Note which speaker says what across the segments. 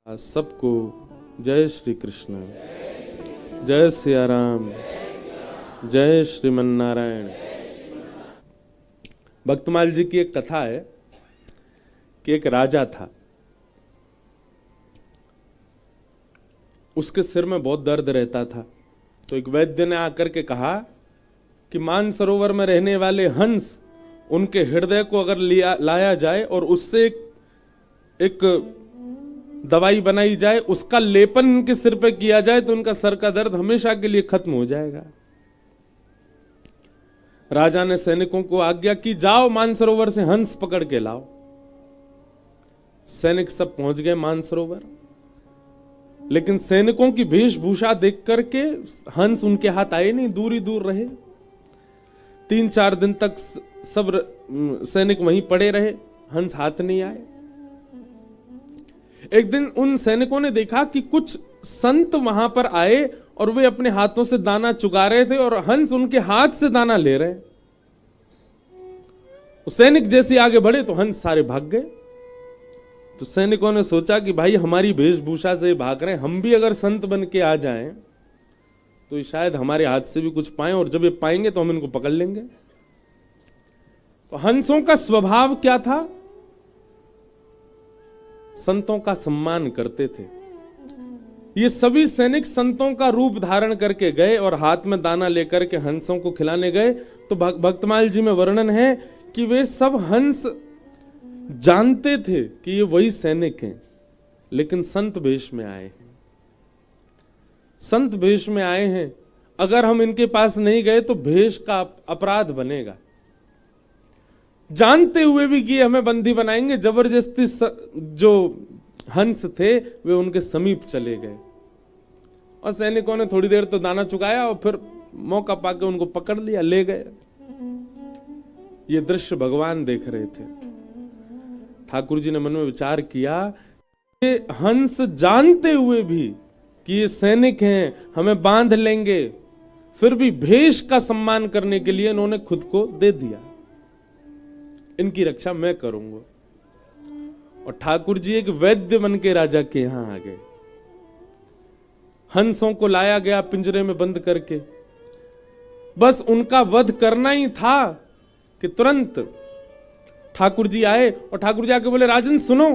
Speaker 1: सबको जय श्री कृष्ण, जय सिया राम, जय श्रीमन नारायण। भक्तमाल जी की एक कथा है कि एक राजा था, उसके सिर में बहुत दर्द रहता था। तो एक वैद्य ने आकर के कहा कि मानसरोवर में रहने वाले हंस, उनके हृदय को अगर लाया जाए और उससे एक दवाई बनाई जाए, उसका लेपन उनके सिर पे किया जाए तो उनका सर का दर्द हमेशा के लिए खत्म हो जाएगा। राजा ने सैनिकों को आज्ञा की, जाओ मानसरोवर से हंस पकड़ के लाओ। सैनिक सब पहुंच गए मानसरोवर, लेकिन सैनिकों की वेशभूषा देख करके हंस उनके हाथ आए नहीं, दूर ही दूर रहे। 3-4 दिन तक सब सैनिक वहीं पड़े रहे, हंस हाथ नहीं आए। एक दिन उन सैनिकों ने देखा कि कुछ संत वहां पर आए और वे अपने हाथों से दाना चुगा रहे थे और हंस उनके हाथ से दाना ले रहे। सैनिक जैसे आगे बढ़े तो हंस सारे भाग गए। तो सैनिकों ने सोचा कि भाई हमारी वेशभूषा से भाग रहे हैं, हम भी अगर संत बन के आ जाएं तो शायद हमारे हाथ से भी कुछ पाएं, और जब ये पाएंगे तो हम इनको पकड़ लेंगे। तो हंसों का स्वभाव क्या था? संतों का सम्मान करते थे। ये सभी सैनिक संतों का रूप धारण करके गए और हाथ में दाना लेकर के हंसों को खिलाने गए। तो भक्तमाल जी में वर्णन है कि वे सब हंस जानते थे कि ये वही सैनिक हैं, लेकिन संत वेश में आए हैं। संत वेश में आए हैं, अगर हम इनके पास नहीं गए तो भेष का अपराध बनेगा। जानते हुए भी कि हमें बंदी बनाएंगे, जबरदस्ती जो हंस थे वे उनके समीप चले गए और सैनिकों ने थोड़ी देर तो दाना चुकाया और फिर मौका पाके उनको पकड़ लिया, ले गए। ये दृश्य भगवान देख रहे थे। ठाकुर जी ने मन में विचार किया कि हंस जानते हुए भी कि ये सैनिक हैं, हमें बांध लेंगे, फिर भी भेष का सम्मान करने के लिए इन्होंने खुद को दे दिया। इनकी रक्षा मैं करूंगा। और ठाकुर जी एक वैद्य बन के राजा के यहां आ गए। हंसों को लाया गया पिंजरे में बंद करके, बस उनका वध करना ही था कि तुरंत ठाकुर जी आए और ठाकुर जी आके बोले, राजन सुनो,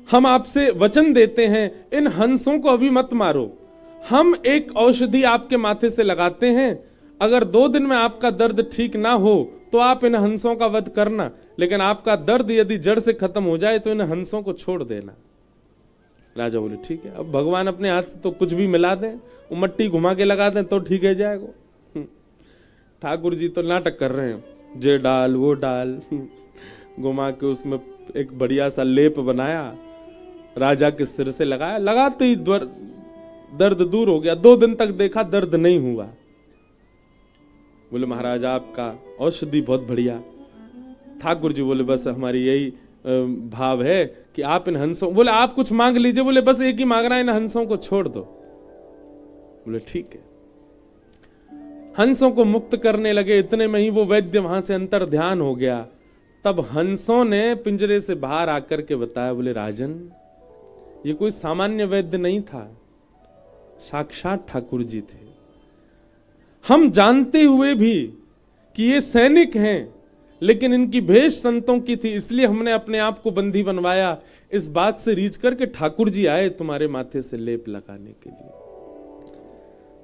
Speaker 1: हम आपसे वचन देते हैं, इन हंसों को अभी मत मारो। हम एक औषधि आपके माथे से लगाते हैं, अगर 2 दिन में आपका दर्द ठीक ना हो तो आप इन हंसों का वध करना, लेकिन आपका दर्द यदि जड़ से खत्म हो जाए तो इन हंसों को छोड़ देना। राजा बोले ठीक है। अब भगवान अपने हाथ से तो कुछ भी मिला दें, वो मट्टी घुमा के लगा दें तो ठीक है जाएगा। ठाकुर जी तो नाटक कर रहे हैं, जे डाल वो डाल घुमा के उसमें एक बढ़िया सा लेप बनाया, राजा के सिर से लगाया, लगाते ही दर्द दूर हो गया। 2 दिन तक देखा दर्द नहीं हुआ। बोले महाराज आपका औषधि बहुत बढ़िया। ठाकुर जी बोले बस हमारी यही भाव है कि आप इन हंसों, बोले आप कुछ मांग लीजिए, बोले बस एक ही मांग रहा है, इन हंसों को छोड़ दो। बोले ठीक है। हंसों को मुक्त करने लगे, इतने में ही वो वैद्य वहां से अंतर ध्यान हो गया। तब हंसों ने पिंजरे से बाहर आकर के बताया, बोले राजन ये कोई सामान्य वैद्य नहीं था, साक्षात ठाकुर जी थे। हम जानते हुए भी कि ये सैनिक हैं, लेकिन इनकी भेष संतों की थी, इसलिए हमने अपने आप को बंदी बनवाया। इस बात से रीझ करके ठाकुर जी आए तुम्हारे माथे से लेप लगाने के लिए।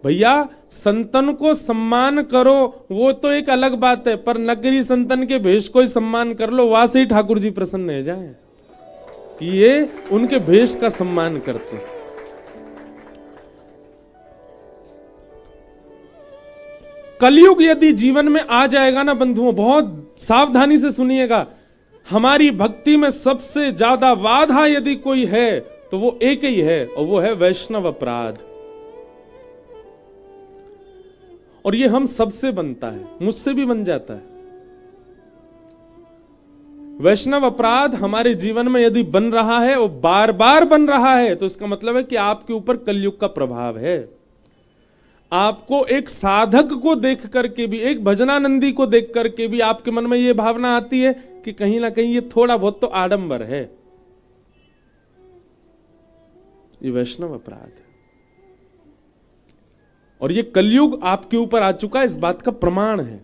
Speaker 1: भैया संतन को सम्मान करो, वो तो एक अलग बात है, पर नगरी संतन के भेष को ही सम्मान कर लो, वहां से ही ठाकुर जी प्रसन्न हो जाए कि ये उनके भेष का सम्मान करते हैं। कलयुग यदि जीवन में आ जाएगा ना बंधुओं, बहुत सावधानी से सुनिएगा, हमारी भक्ति में सबसे ज्यादा बाधा यदि कोई है तो वो एक ही है, और वो है वैष्णव अपराध। और ये हम सबसे बनता है, मुझसे भी बन जाता है। वैष्णव अपराध हमारे जीवन में यदि बन रहा है और बार बार बन रहा है, तो इसका मतलब है कि आपके ऊपर कलयुग का प्रभाव है। आपको एक साधक को देख करके भी, एक भजनानंदी को देख करके भी आपके मन में यह भावना आती है कि कहीं ना कहीं ये थोड़ा बहुत तो आडंबर है। ये वैष्णव अपराध है। और ये कलयुग आपके ऊपर आ चुका है, इस बात का प्रमाण है।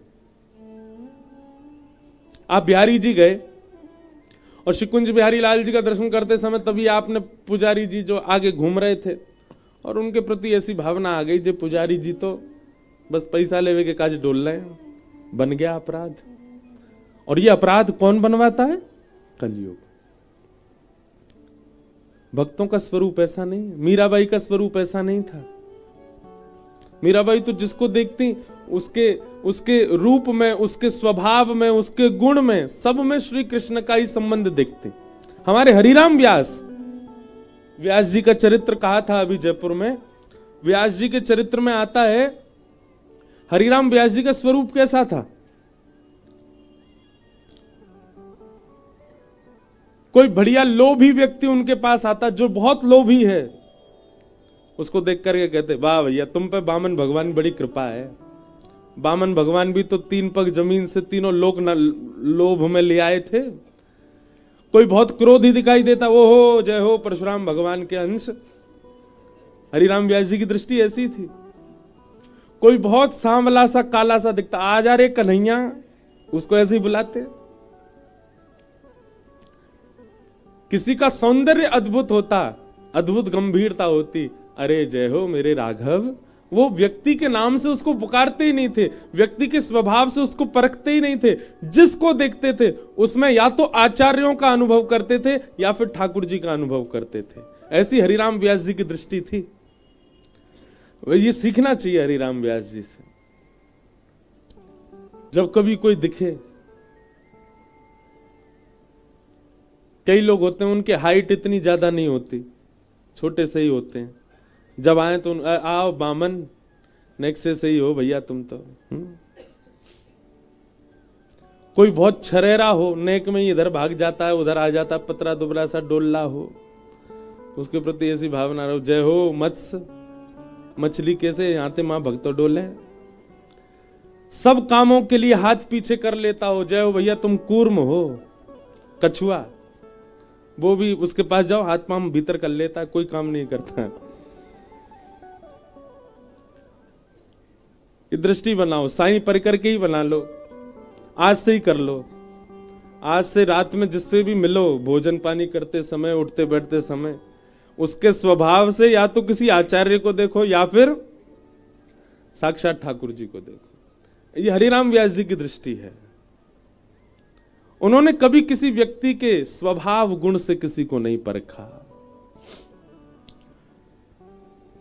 Speaker 1: आप बिहारी जी गए और शिकुंज बिहारी लाल जी का दर्शन करते समय तभी आपने पुजारी जी जो आगे घूम रहे थे और उनके प्रति ऐसी भावना आ गई, जो पुजारी जी तो बस पैसा लेवे के काज डोल रहे हैं, बन गया अपराध। और ये अपराध कौन बनवाता है? कलयुग। भक्तों का स्वरूप ऐसा नहीं है, मीराबाई का स्वरूप ऐसा नहीं था। मीराबाई तो जिसको देखती उसके रूप में, उसके स्वभाव में, उसके गुण में, सब में श्री कृष्ण का ही संबंध देखती। हमारे हरिराम व्यास जी का चरित्र कहा था अभी जयपुर में, व्यास जी के चरित्र में आता है हरिराम व्यास जी का स्वरूप कैसा था। कोई बढ़िया लोभी व्यक्ति उनके पास आता, जो बहुत लोभी है, उसको देख करके कहते, वाह भैया तुम पे बामन भगवान बड़ी कृपा है। बामन भगवान भी तो 3 पग जमीन से तीनों लोक लोभ में ले आए थे। कोई बहुत क्रोधी दिखाई देता, वो हो जय हो परशुराम भगवान के अंश। हरिराम व्यास जी की दृष्टि ऐसी थी। कोई बहुत सांवला सा काला सा दिखता, आ जा रे कन्हैया, उसको ऐसे ही बुलाते। किसी का सौंदर्य अद्भुत होता, अद्भुत गंभीरता होती, अरे जय हो मेरे राघव, वो व्यक्ति के नाम से उसको पुकारते ही नहीं थे, व्यक्ति के स्वभाव से उसको परखते ही नहीं थे। जिसको देखते थे उसमें या तो आचार्यों का अनुभव करते थे या फिर ठाकुर जी का अनुभव करते थे। ऐसी हरिराम व्यास जी की दृष्टि थी। ये सीखना चाहिए हरिराम व्यास जी से। जब कभी कोई दिखे, कई लोग होते हैं उनके हाइट इतनी ज्यादा नहीं होती, छोटे से ही होते हैं, जब आए तो आओ बामन, नेक्स्ट से ही हो भैया तुम तो। कोई बहुत छरेरा हो, नेक में ही इधर भाग जाता है उधर आ जाता, पतरा दुबरा सा डोल्ला हो, उसके प्रति ऐसी भावना रहो, जय हो मत्स्य, मछली कैसे यहाँ ते मां भक्तो डोले। सब कामों के लिए हाथ पीछे कर लेता हो, जय हो भैया तुम कूर्म हो, कछुआ, वो भी उसके पास जाओ हाथ पांव भीतर कर लेता है, कोई काम नहीं करता। ये दृष्टि बनाओ, साईं परिकर के ही बना लो, आज से ही कर लो। आज से रात में जिससे भी मिलो, भोजन पानी करते समय, उठते बैठते समय, उसके स्वभाव से या तो किसी आचार्य को देखो या फिर साक्षात ठाकुर जी को देखो। ये हरिराम व्यास जी की दृष्टि है। उन्होंने कभी किसी व्यक्ति के स्वभाव गुण से किसी को नहीं परखा।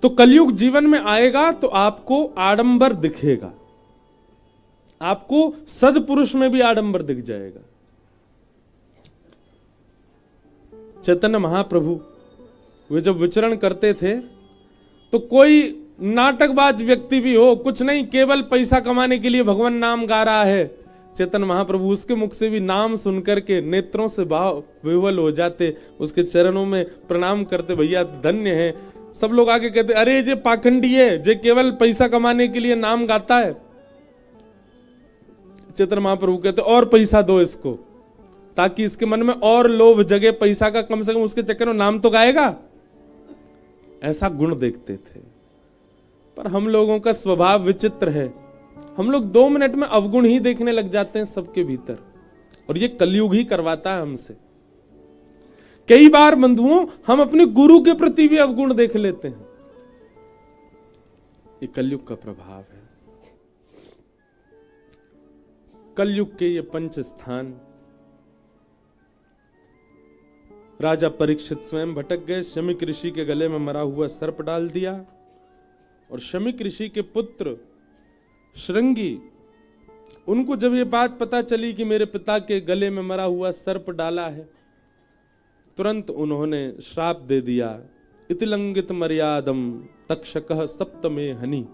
Speaker 1: तो कलयुग जीवन में आएगा तो आपको आडंबर दिखेगा, आपको सदपुरुष में भी आडंबर दिख जाएगा। चैतन्य महाप्रभु वे जब विचरण करते थे तो कोई नाटकबाज व्यक्ति भी हो, कुछ नहीं, केवल पैसा कमाने के लिए भगवान नाम गा रहा है, चैतन्य महाप्रभु उसके मुख से भी नाम सुनकर के नेत्रों से भाव विह्वल हो जाते, उसके चरणों में प्रणाम करते, भैया धन्य है। सब लोग आके कहते, अरे जे पाखंडी है, जे केवल पैसा कमाने के लिए नाम गाता है। चैतन्य महाप्रभु कहते, और पैसा दो इसको, ताकि इसके मन में और लोभ जगे पैसा का, कम से कम उसके चक्कर में नाम तो गाएगा। ऐसा गुण देखते थे। पर हम लोगों का स्वभाव विचित्र है, हम लोग 2 मिनट में अवगुण ही देखने लग जाते हैं सबके भीतर, और ये कलयुग ही करवाता है हमसे। कई बार बंधुओं हम अपने गुरु के प्रति भी अवगुण देख लेते हैं, ये कलयुग का प्रभाव है। कलयुग के ये 5 स्थान, राजा परीक्षित स्वयं भटक गए, शमीक ऋषि के गले में मरा हुआ सर्प डाल दिया, और शमीक ऋषि के पुत्र श्रृंगी, उनको जब ये बात पता चली कि मेरे पिता के गले में मरा हुआ सर्प डाला है, तुरंत उन्होंने श्राप दे दिया, इति लंघित मर्यादम तक्षकः सप्तमे हनि।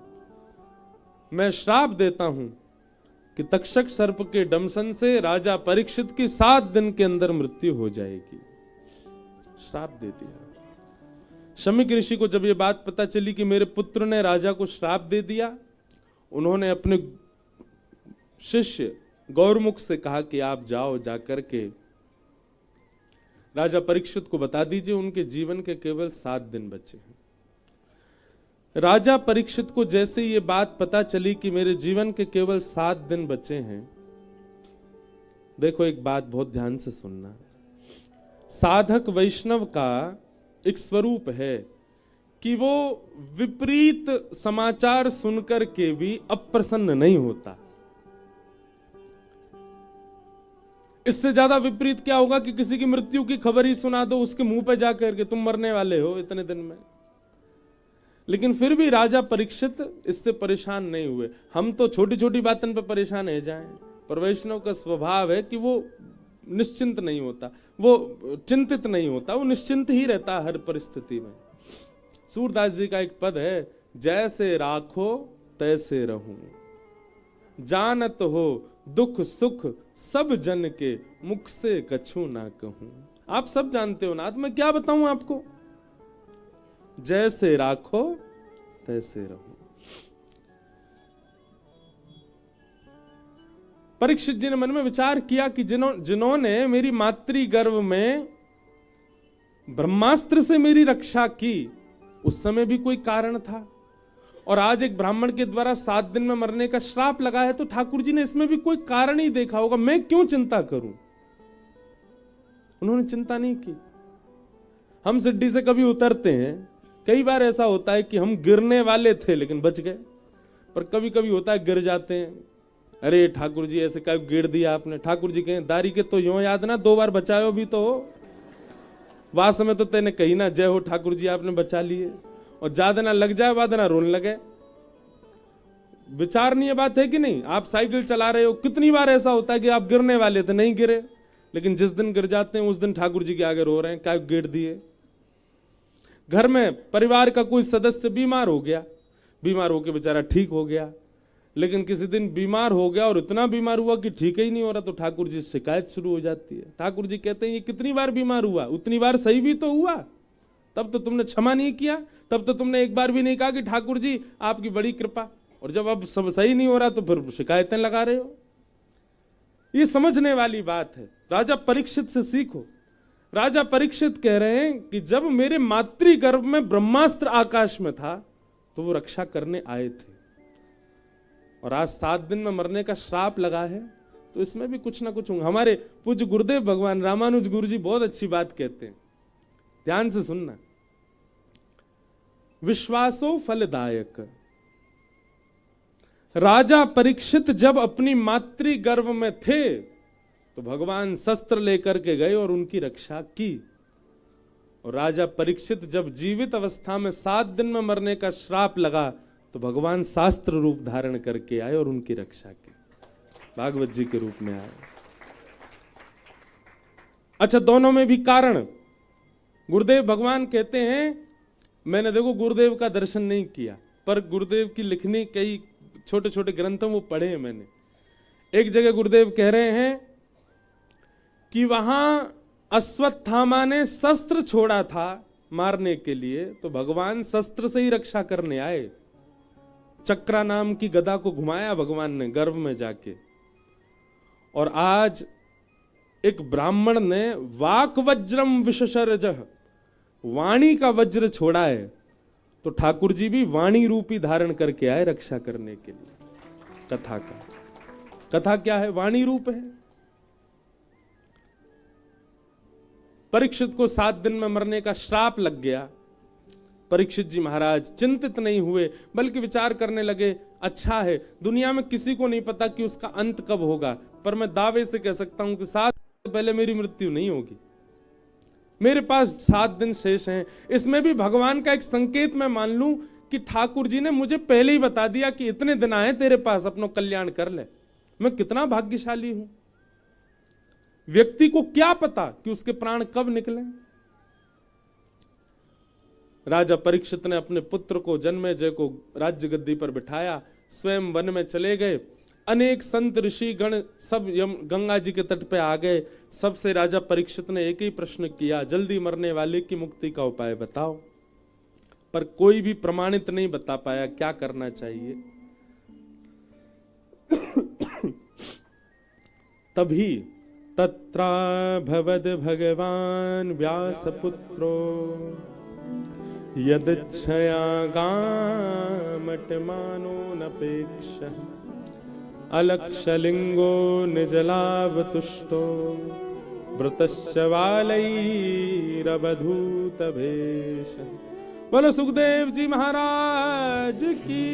Speaker 1: मैं श्राप देता हूं कि तक्षक सर्प के डंसन से राजा परीक्षित की 7 दिन के अंदर मृत्यु हो जाएगी। श्राप दे दिया। शमीक ऋषि को जब ये बात पता चली कि मेरे पुत्र ने राजा को श्राप दे दिया, उन्होंने अपने शिष्य गौरमुख से कहा कि आप जाओ, जाकर के राजा परीक्षित को बता दीजिए उनके जीवन के केवल 7 दिन बचे हैं। राजा परीक्षित को जैसे ये बात पता चली कि मेरे जीवन के केवल 7 दिन बचे हैं, देखो एक बात बहुत ध्यान से सुनना, साधक वैष्णव का एक स्वरूप है कि वो विपरीत समाचार सुनकर के भी अप्रसन्न नहीं होता। इससे ज्यादा विपरीत क्या होगा कि किसी की मृत्यु की खबर ही सुना दो उसके मुंह पे जाकर के तुम मरने वाले हो इतने दिन में। लेकिन फिर भी राजा परीक्षित इससे परेशान नहीं हुए। हम तो छोटी छोटी बातों पे परेशान हो जाएं, पर वैष्णव का स्वभाव है कि वो निश्चिंत नहीं होता, वो चिंतित नहीं होता, वो निश्चिंत ही रहता हर परिस्थिति में। सूरदास जी का एक पद है, जैसे राखो तैसे रहूं, जानत हो दुख सुख सब जन के, मुख से कछु ना कहूं। आप सब जानते हो ना, तो मैं क्या बताऊं आपको। जैसे राखो तैसे रहूं। परीक्षित जी ने मन में विचार किया कि जिन्होंने मेरी मातृ गर्भ में ब्रह्मास्त्र से मेरी रक्षा की, उस समय भी कोई कारण था, और आज एक ब्राह्मण के द्वारा 7 दिन में मरने का श्राप लगा है, तो ठाकुर जी ने इसमें भी कोई कारण ही देखा होगा, मैं क्यों चिंता करूं। उन्होंने चिंता नहीं की। हम सिड्डी से कभी उतरते हैं, कई बार ऐसा होता है कि हम गिरने वाले थे लेकिन बच गए, पर कभी कभी होता है गिर जाते हैं, अरे ठाकुर जी ऐसे क्या गिर दिया आपने। ठाकुर जी कहें दारी के तो यूं याद ना, 2 बार बचायो भी तो हो, वास में तो तेने कही ना जय हो ठाकुर जी आपने बचा लिए, और ज्यादा ना लग जाए बाद ना रोने लगे। विचारणीय बात है कि नहीं। आप साइकिल चला रहे हो, कितनी बार ऐसा होता है कि आप गिरने वाले थे नहीं गिरे, लेकिन जिस दिन गिर जाते हैं उस दिन ठाकुर जी के आगे रो रहे हैं क्या गिर दिए। घर में परिवार का कोई सदस्य बीमार हो गया, बीमार होकर बेचारा ठीक हो गया, लेकिन किसी दिन बीमार हो गया और इतना बीमार हुआ कि ठीक ही नहीं हो रहा, तो ठाकुर जी से शिकायत शुरू हो जाती है। ठाकुर जी कहते हैं ये कितनी बार बीमार हुआ, उतनी बार सही भी तो हुआ, तब तो तुमने क्षमा नहीं किया, तब तो तुमने एक बार भी नहीं कहा कि ठाकुर जी आपकी बड़ी कृपा, और जब अब सब सही नहीं हो रहा तो फिर शिकायतें लगा रहे हो। ये समझने वाली बात है, राजा परीक्षित से सीखो। राजा परीक्षित कह रहे हैं कि जब मेरे मातृ गर्भ में ब्रह्मास्त्र आकाश में था तो वो रक्षा करने आए थे, और आज 7 दिन में मरने का श्राप लगा है, तो इसमें भी कुछ ना कुछ होगा। हमारे पूज्य गुरुदेव भगवान रामानुज गुरु जी बहुत अच्छी बात कहते हैं, ध्यान से सुनना। विश्वासो फलदायक। राजा परीक्षित जब अपनी मातृ गर्भ में थे तो भगवान शस्त्र लेकर के गए और उनकी रक्षा की, और राजा परीक्षित जब जीवित अवस्था में 7 दिन में मरने का श्राप लगा तो भगवान शास्त्र रूप धारण करके आए और उनकी रक्षा की, भागवत जी के रूप में आए। अच्छा, दोनों में भी कारण। गुरुदेव भगवान कहते हैं, मैंने देखो गुरुदेव का दर्शन नहीं किया, पर गुरुदेव की लिखनी कई छोटे छोटे ग्रंथों वो पढ़े हैं मैंने। एक जगह गुरुदेव कह रहे हैं कि वहां अश्वत्थामा ने शस्त्र छोड़ा था मारने के लिए, तो भगवान शस्त्र से ही रक्षा करने आए। चक्रा नाम की गदा को घुमाया भगवान ने गर्भ में जाके, और आज एक ब्राह्मण ने वाक वज्रम विशशरजह, वाणी का वज्र छोड़ा है, तो ठाकुर जी भी वाणी रूपी धारण करके आए रक्षा करने के लिए। कथा का, कथा क्या है? वाणी रूप है। परीक्षित को 7 दिन में मरने का श्राप लग गया। परीक्षित जी महाराज चिंतित नहीं हुए, बल्कि विचार करने लगे, अच्छा है, दुनिया में किसी को नहीं पता कि उसका अंत कब होगा, पर मैं दावे से कह सकता हूं कि 7 दिन पहले मेरी मृत्यु नहीं होगी। मेरे पास 7 दिन शेष हैं। इसमें भी भगवान का एक संकेत मैं मान लूं कि ठाकुर जी ने मुझे पहले ही बता दिया कि इतने दिन आए तेरे पास, अपना कल्याण कर ले। मैं कितना भाग्यशाली हूं। व्यक्ति को क्या पता कि उसके प्राण कब निकले। राजा परीक्षित ने अपने पुत्र को जन्मेजय को राज्य गद्दी पर बिठाया, स्वयं वन में चले गए। अनेक संत ऋषि गण सब गंगा जी के तट पे आ गए। सबसे राजा परीक्षित ने एक ही प्रश्न किया, जल्दी मरने वाले की मुक्ति का उपाय बताओ। पर कोई भी प्रमाणित नहीं बता पाया क्या करना चाहिए। तभी तत्राभवद भगवान व्यासपुत्रो यदच्छया गामटमानो नपेक्ष अलक्षलिंगो निजलाभतुष्टो वृतश्च बालैरवधूतभेश। बोलो सुखदेव जी महाराज की।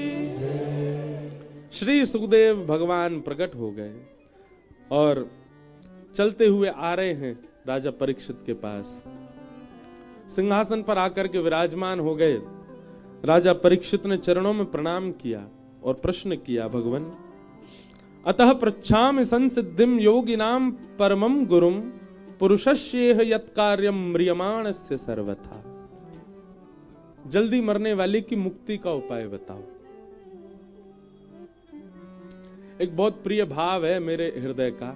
Speaker 1: श्री सुखदेव भगवान प्रकट हो गए और चलते हुए आ रहे हैं राजा परीक्षित के पास। सिंहासन पर आकर के विराजमान हो गए। राजा परीक्षित ने चरणों में प्रणाम किया और प्रश्न किया, भगवान अतः पृच्छामि संसिद्धिम योगिनाम परमं गुरुम पुरुषस्येह यत्कार्यम म्रियमाणस्य सर्वथा। जल्दी मरने वाले की मुक्ति का उपाय बताओ। एक बहुत प्रिय भाव है मेरे हृदय का,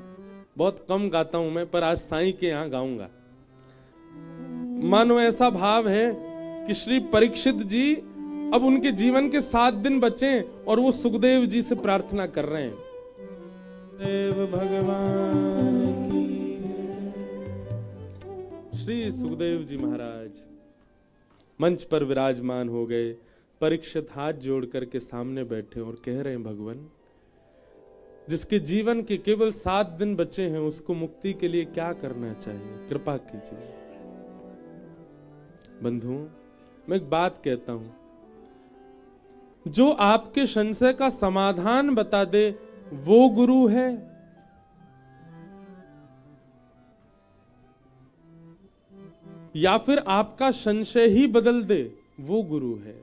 Speaker 1: बहुत कम गाता हूं मैं, पर आज साईं के यहां गाऊंगा। मानो ऐसा भाव है कि श्री परीक्षित जी अब उनके जीवन के 7 दिन बचे और वो सुखदेव जी से प्रार्थना कर रहे हैं, देव भगवान की। श्री सुखदेव जी महाराज मंच पर विराजमान हो गए। परीक्षित हाथ जोड़ करके सामने बैठे और कह रहे हैं, भगवान जिसके जीवन के केवल 7 दिन बचे हैं उसको मुक्ति के लिए क्या करना चाहिए, कृपा कीजिए। बंधुओं, मैं एक बात कहता हूं, जो आपके संशय का समाधान बता दे वो गुरु है, या फिर आपका संशय ही बदल दे वो गुरु है।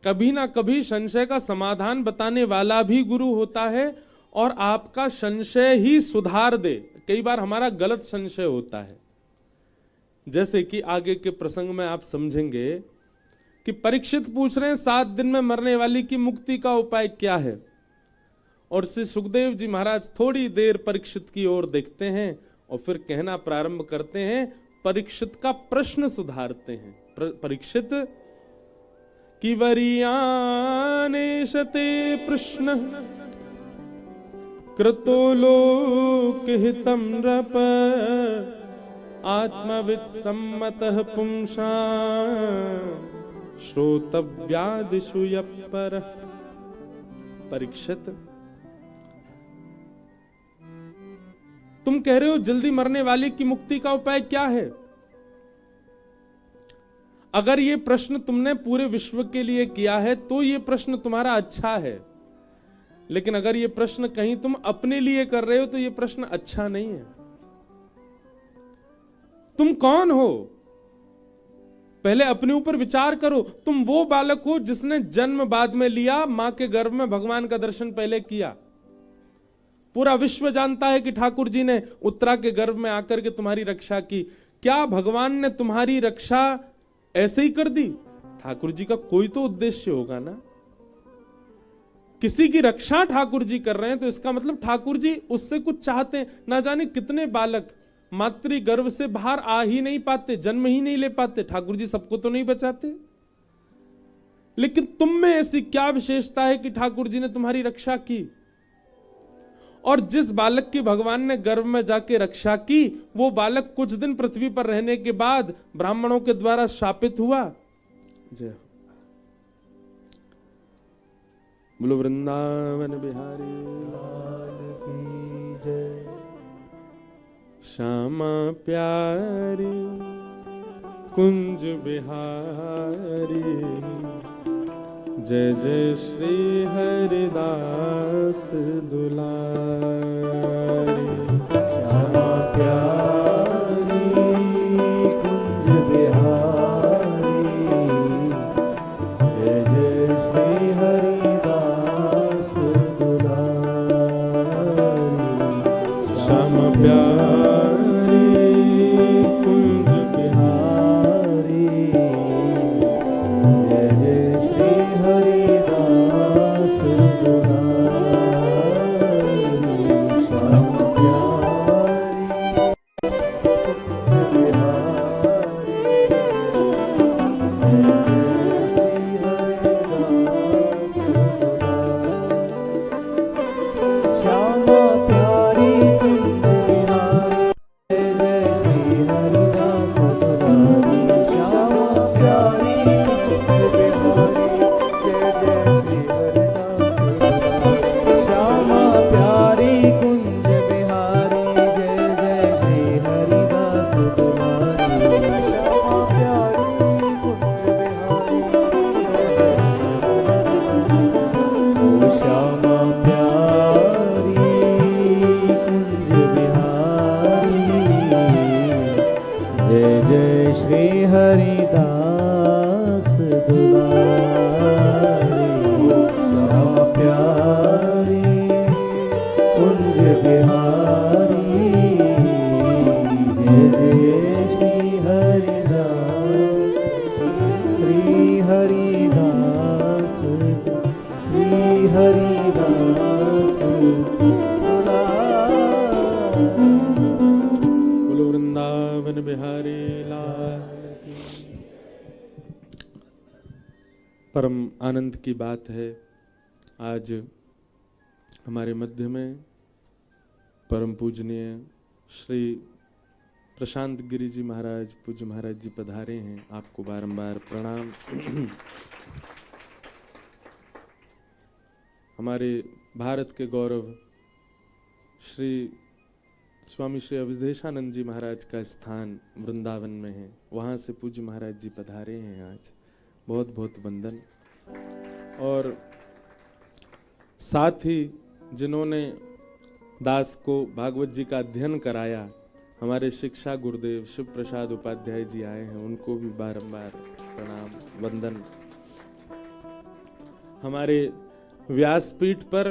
Speaker 1: कभी ना कभी संशय का समाधान बताने वाला भी गुरु होता है और आपका संशय ही सुधार दे। कई बार हमारा गलत संशय होता है, जैसे कि आगे के प्रसंग में आप समझेंगे कि परीक्षित पूछ रहे हैं 7 दिन में मरने वाली की मुक्ति का उपाय क्या है, और श्री सुखदेव जी महाराज थोड़ी देर परीक्षित की ओर देखते हैं और फिर कहना प्रारंभ करते हैं, परीक्षित का प्रश्न सुधारते हैं। परीक्षित कि वरीयानेशते प्रश्न कृतो लोकहितं नृप आत्मविद सम्मतः पुंसा श्रोतव्यादिषु यपर। परीक्षित, तुम कह रहे हो जल्दी मरने वाले की मुक्ति का उपाय क्या है। अगर ये प्रश्न तुमने पूरे विश्व के लिए किया है तो ये प्रश्न तुम्हारा अच्छा है, लेकिन अगर ये प्रश्न कहीं तुम अपने लिए कर रहे हो तो ये प्रश्न अच्छा नहीं है। तुम कौन हो, पहले अपने ऊपर विचार करो। तुम वो बालक हो जिसने जन्म बाद में लिया, मां के गर्भ में भगवान का दर्शन पहले किया। पूरा विश्व जानता है कि ठाकुर जी ने उत्तरा के गर्भ में आकर के तुम्हारी रक्षा की। क्या भगवान ने तुम्हारी रक्षा ऐसे ही कर दी? ठाकुर जी का कोई तो उद्देश्य होगा ना। किसी की रक्षा ठाकुर जी कर रहे हैं तो इसका मतलब ठाकुर जी उससे कुछ चाहते हैं। ना जाने कितने बालक मातृ गर्भ से बाहर आ ही नहीं पाते, जन्म ही नहीं ले पाते। ठाकुर जी सबको तो नहीं बचाते, लेकिन तुम में ऐसी क्या विशेषता है कि ठाकुर जी ने तुम्हारी रक्षा की। और जिस बालक की भगवान ने गर्भ में जाके रक्षा की, वो बालक कुछ दिन पृथ्वी पर रहने के बाद ब्राह्मणों के द्वारा शापित हुआ। जय बोलो वृंदावन बिहारी लाल की जय। श्यामा प्यारी कुंज बिहारी, जय जय श्री हरिदास दुलारी।
Speaker 2: श्यामा प्यारी कुंज बिहारी, जय जय श्री हरिदास दुलारी।
Speaker 1: श्यामा प्यारी कुंज
Speaker 2: बिहारी, जय जय श्री हरिदास दुलारी। हरिदास दुलारे श्याम प्यारे कुंज बिहारी जय जय श्री हरिदास श्री हरिदास
Speaker 1: बोलो वृंदावन बिहारी लाल। परम आनंद की बात है, आज हमारे मध्य में परम पूजनीय श्री प्रशांत गिरी जी महाराज, पूज्य महाराज जी पधारे हैं। आपको बारंबार प्रणाम। हमारे भारत के गौरव श्री स्वामी श्री अवधेशानंद जी महाराज का स्थान वृंदावन में है, वहाँ से पूज्य महाराज जी पधारे हैं आज। बहुत बहुत वंदन। और साथ ही जिन्होंने दास को भागवत जी का अध्ययन कराया, हमारे शिक्षा गुरुदेव शिव प्रसाद उपाध्याय जी आए हैं, उनको भी बारंबार प्रणाम वंदन। हमारे व्यासपीठ पर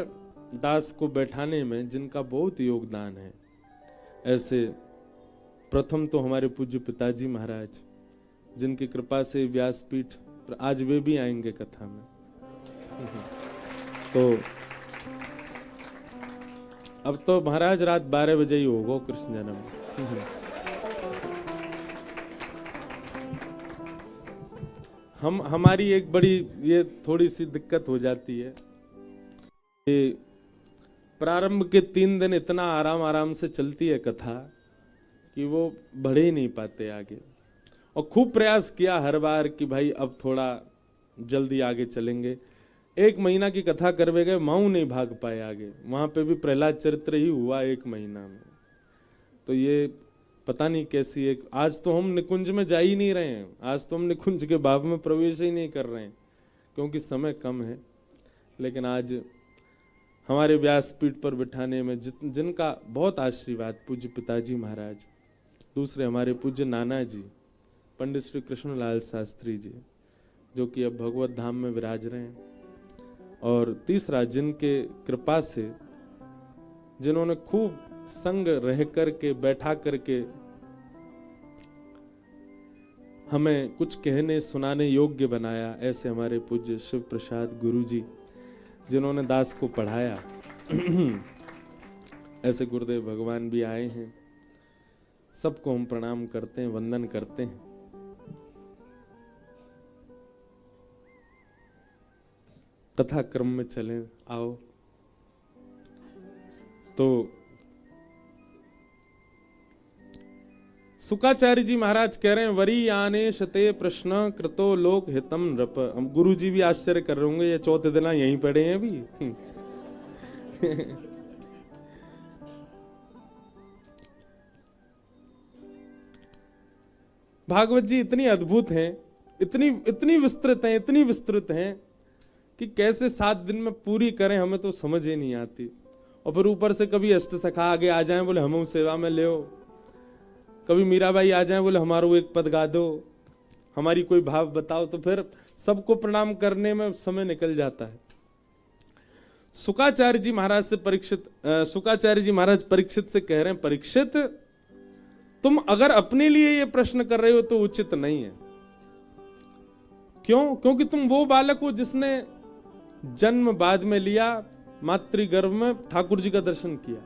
Speaker 1: दास को बैठाने में जिनका बहुत योगदान है, ऐसे प्रथम तो हमारे पूज्य पिताजी महाराज, जिनकी कृपा से व्यासपीठ पर आज वे भी आएंगे कथा में। तो अब तो महाराज रात 12 बजे ही होगा कृष्ण जन्म। हमारी एक बड़ी ये थोड़ी सी दिक्कत हो जाती है, प्रारंभ के 3 दिन इतना आराम आराम से चलती है कथा कि वो बढ़े ही नहीं पाते आगे। और खूब प्रयास किया हर बार कि भाई अब थोड़ा जल्दी आगे चलेंगे। 1 महीना की कथा करवे गए, माऊ नहीं भाग पाए आगे। वहां पे भी प्रहलाद चरित्र ही हुआ 1 महीना में। तो ये पता नहीं कैसी एक, आज तो हम निकुंज में जा ही नहीं रहे हैं, आज तो हम निकुंज के भाव में प्रवेश ही नहीं कर रहे हैं क्योंकि समय कम है। लेकिन आज हमारे व्यासपीठ पर बिठाने में जिनका बहुत आशीर्वाद, पूज्य पिताजी महाराज, दूसरे हमारे पूज्य नाना जी पंडित श्री कृष्णलाल शास्त्री जी, जो कि अब भगवत धाम में विराज रहे हैं, और तीसरा जिनके कृपा से, जिन्होंने खूब संग रह करके बैठा करके हमें कुछ कहने सुनाने योग्य बनाया, ऐसे हमारे पूज्य शिव प्रसाद गुरु जी, जिन्होंने दास को पढ़ाया। ऐसे गुरुदेव भगवान भी आए हैं। सबको हम प्रणाम करते हैं, वंदन करते हैं। कथा क्रम में चलें, आओ। तो सुकाचार्य जी महाराज कह रहे हैं, वरी आने शते प्रश्न कृतो लोक हितम नृप। हम गुरु जी भी आश्चर्य कर रहे होंगे, ये चौथे दिन यहीं पड़े हैं अभी। भागवत जी इतनी अद्भुत हैं, इतनी विस्तृत हैं कि कैसे 7 दिन में पूरी करें, हमें तो समझ ही नहीं आती। और फिर ऊपर से कभी अष्ट सखा आगे आ जाएं, बोले हम सेवा में ले, कभी मीराबाई आ जाएं, बोले हमारो एक पद गा दो, हमारी कोई भाव बताओ, तो फिर सबको प्रणाम करने में समय निकल जाता है। शुकाचार्य जी महाराज से शुकाचार्य जी महाराज परीक्षित से कह रहे हैं, परीक्षित तुम अगर अपने लिए ये प्रश्न कर रहे हो तो उचित नहीं है। क्यों? क्योंकि तुम वो बालक हो जिसने जन्म बाद में लिया, मातृगर्भ में ठाकुर जी का दर्शन किया,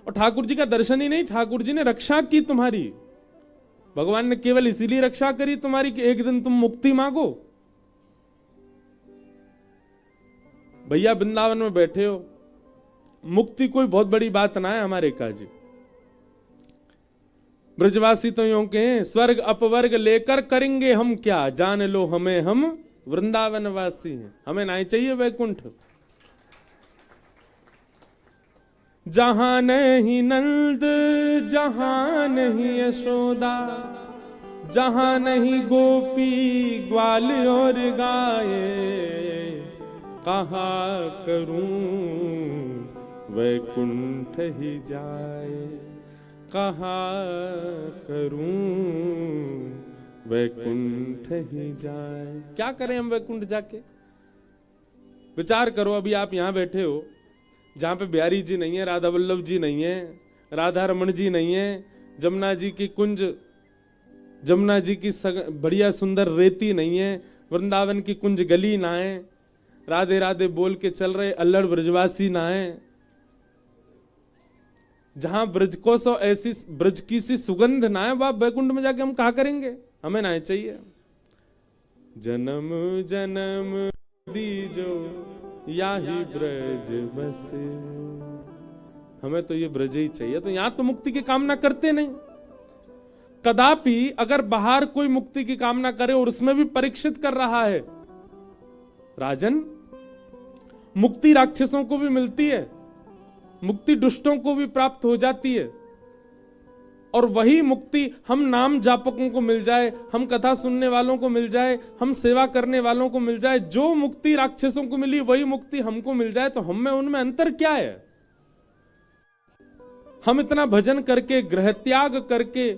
Speaker 1: और ठाकुर जी का दर्शन ही नहीं, ठाकुर जी ने रक्षा की तुम्हारी। भगवान ने केवल इसीलिए रक्षा करी तुम्हारी कि एक दिन तुम मुक्ति मांगो। भैया वृंदावन में बैठे हो, मुक्ति कोई बहुत बड़ी बात ना है हमारे काजी। ब्रजवासी तो यूं कहें, स्वर्ग अपवर्ग लेकर करेंगे हम क्या, जान लो हमें हम वृंदावन वासी हैं। हमें नहीं चाहिए वैकुंठ। जहां नहीं नंद, जहां नहीं यशोदा, जहां नहीं गोपी ग्वाल और गाये, कहा करूं वैकुंठ ही जाए, कहा करूं वैकुंठ ही जाए। क्या करें हम वैकुंठ जाके? विचार करो, अभी आप यहां बैठे हो, जहां पे बिहारी जी नहीं है, राधा वल्लभ जी नहीं है, राधा रमन जी नहीं है, जमुना जी की कुंज, जमुना जी की बढ़िया सुंदर रेती नहीं है, वृंदावन की कुंज गली ना है, राधे राधे बोल के चल रहे अल्लड़ ब्रजवासी ना है, जहां ब्रज को सो ऐसी ब्रज की सी सुगंध ना है, वह वैकुंठ में जाके हम कहा करेंगे? हमें ना चाहिए। जन्म जन्म दीजो याही ब्रज बस, हमें तो ये ब्रज ही चाहिए। तो यहां तो मुक्ति की कामना करते नहीं। कदापि अगर बाहर कोई मुक्ति की कामना करे, और उसमें भी परीक्षित कर रहा है, राजन मुक्ति राक्षसों को भी मिलती है, मुक्ति दुष्टों को भी प्राप्त हो जाती है, और वही मुक्ति हम नाम जापकों को मिल जाए, हम कथा सुनने वालों को मिल जाए, हम सेवा करने वालों को मिल जाए, जो मुक्ति राक्षसों को मिली वही मुक्ति हमको मिल जाए, तो हम में उनमें अंतर क्या है? हम इतना भजन करके, ग्रह त्याग करके,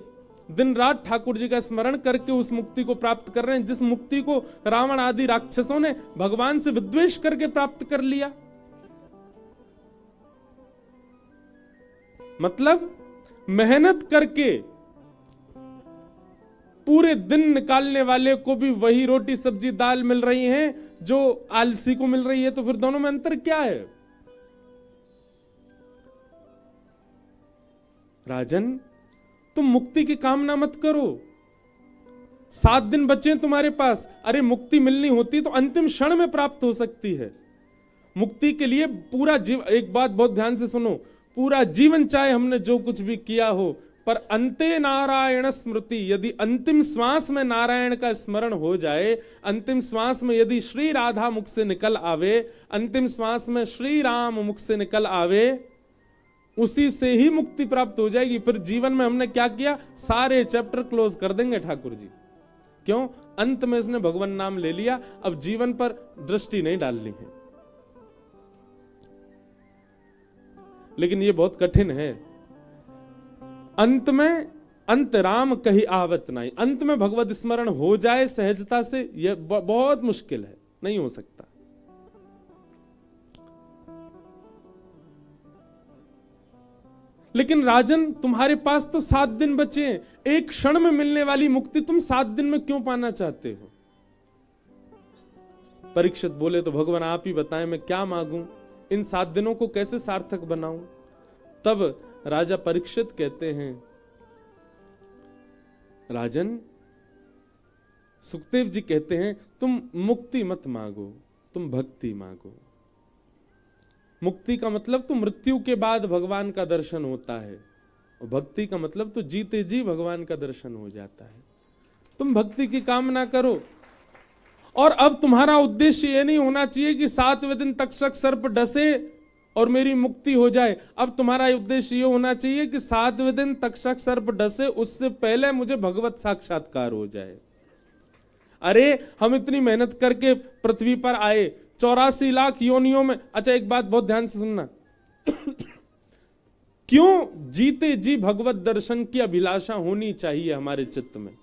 Speaker 1: दिन रात ठाकुर जी का स्मरण करके उस मुक्ति को प्राप्त कर रहे हैं, जिस मुक्ति को रावण आदि राक्षसों ने भगवान से विद्वेष करके प्राप्त कर लिया। मतलब मेहनत करके पूरे दिन निकालने वाले को भी वही रोटी सब्जी दाल मिल रही है जो आलसी को मिल रही है, तो फिर दोनों में अंतर क्या है? राजन तुम मुक्ति की कामना मत करो। 7 दिन बचे तुम्हारे पास, अरे मुक्ति मिलनी होती तो अंतिम क्षण में प्राप्त हो सकती है। मुक्ति के लिए पूरा एक बात बहुत ध्यान से सुनो, पूरा जीवन चाहे हमने जो कुछ भी किया हो, पर अंते नारायण स्मृति, यदि अंतिम श्वास में नारायण का स्मरण हो जाए, अंतिम श्वास में यदि श्री राधा मुख से निकल आवे, अंतिम श्वास में श्री राम मुख से निकल आवे, उसी से ही मुक्ति प्राप्त हो जाएगी। फिर जीवन में हमने क्या किया? सारे चैप्टर क्लोज कर देंगे ठाकुर जी। क्यों? अंत में इसने भगवान नाम ले लिया, अब जीवन पर दृष्टि नहीं डालनी है। लेकिन ये बहुत कठिन है। अंत में अंत राम कही आवत नहीं, अंत में भगवत स्मरण हो जाए सहजता से, यह बहुत मुश्किल है, नहीं हो सकता। लेकिन राजन तुम्हारे पास तो 7 दिन बचे हैं, एक क्षण में मिलने वाली मुक्ति तुम 7 दिन में क्यों पाना चाहते हो? परीक्षित बोले तो भगवान आप ही बताएं मैं क्या मांगूं, इन 7 दिनों को कैसे सार्थक बनाऊं? तब राजा परीक्षित कहते हैं, राजन सुखदेव जी कहते हैं तुम मुक्ति मत मांगो, तुम भक्ति मांगो। मुक्ति का मतलब तो मृत्यु के बाद भगवान का दर्शन होता है, और भक्ति का मतलब तो जीते जी भगवान का दर्शन हो जाता है। तुम भक्ति की कामना करो। और अब तुम्हारा उद्देश्य यह नहीं होना चाहिए कि 7वें दिन तक्षक सर्प डसे और मेरी मुक्ति हो जाए। अब तुम्हारा उद्देश्य यह होना चाहिए कि 7वें दिन तक्षक सर्प डसे, उससे पहले मुझे भगवत साक्षात्कार हो जाए। अरे हम इतनी मेहनत करके पृथ्वी पर आए, 84 लाख योनियों में। अच्छा एक बात बहुत ध्यान से सुनना क्यों जीते जी भगवत दर्शन की अभिलाषा होनी चाहिए हमारे चित्त में?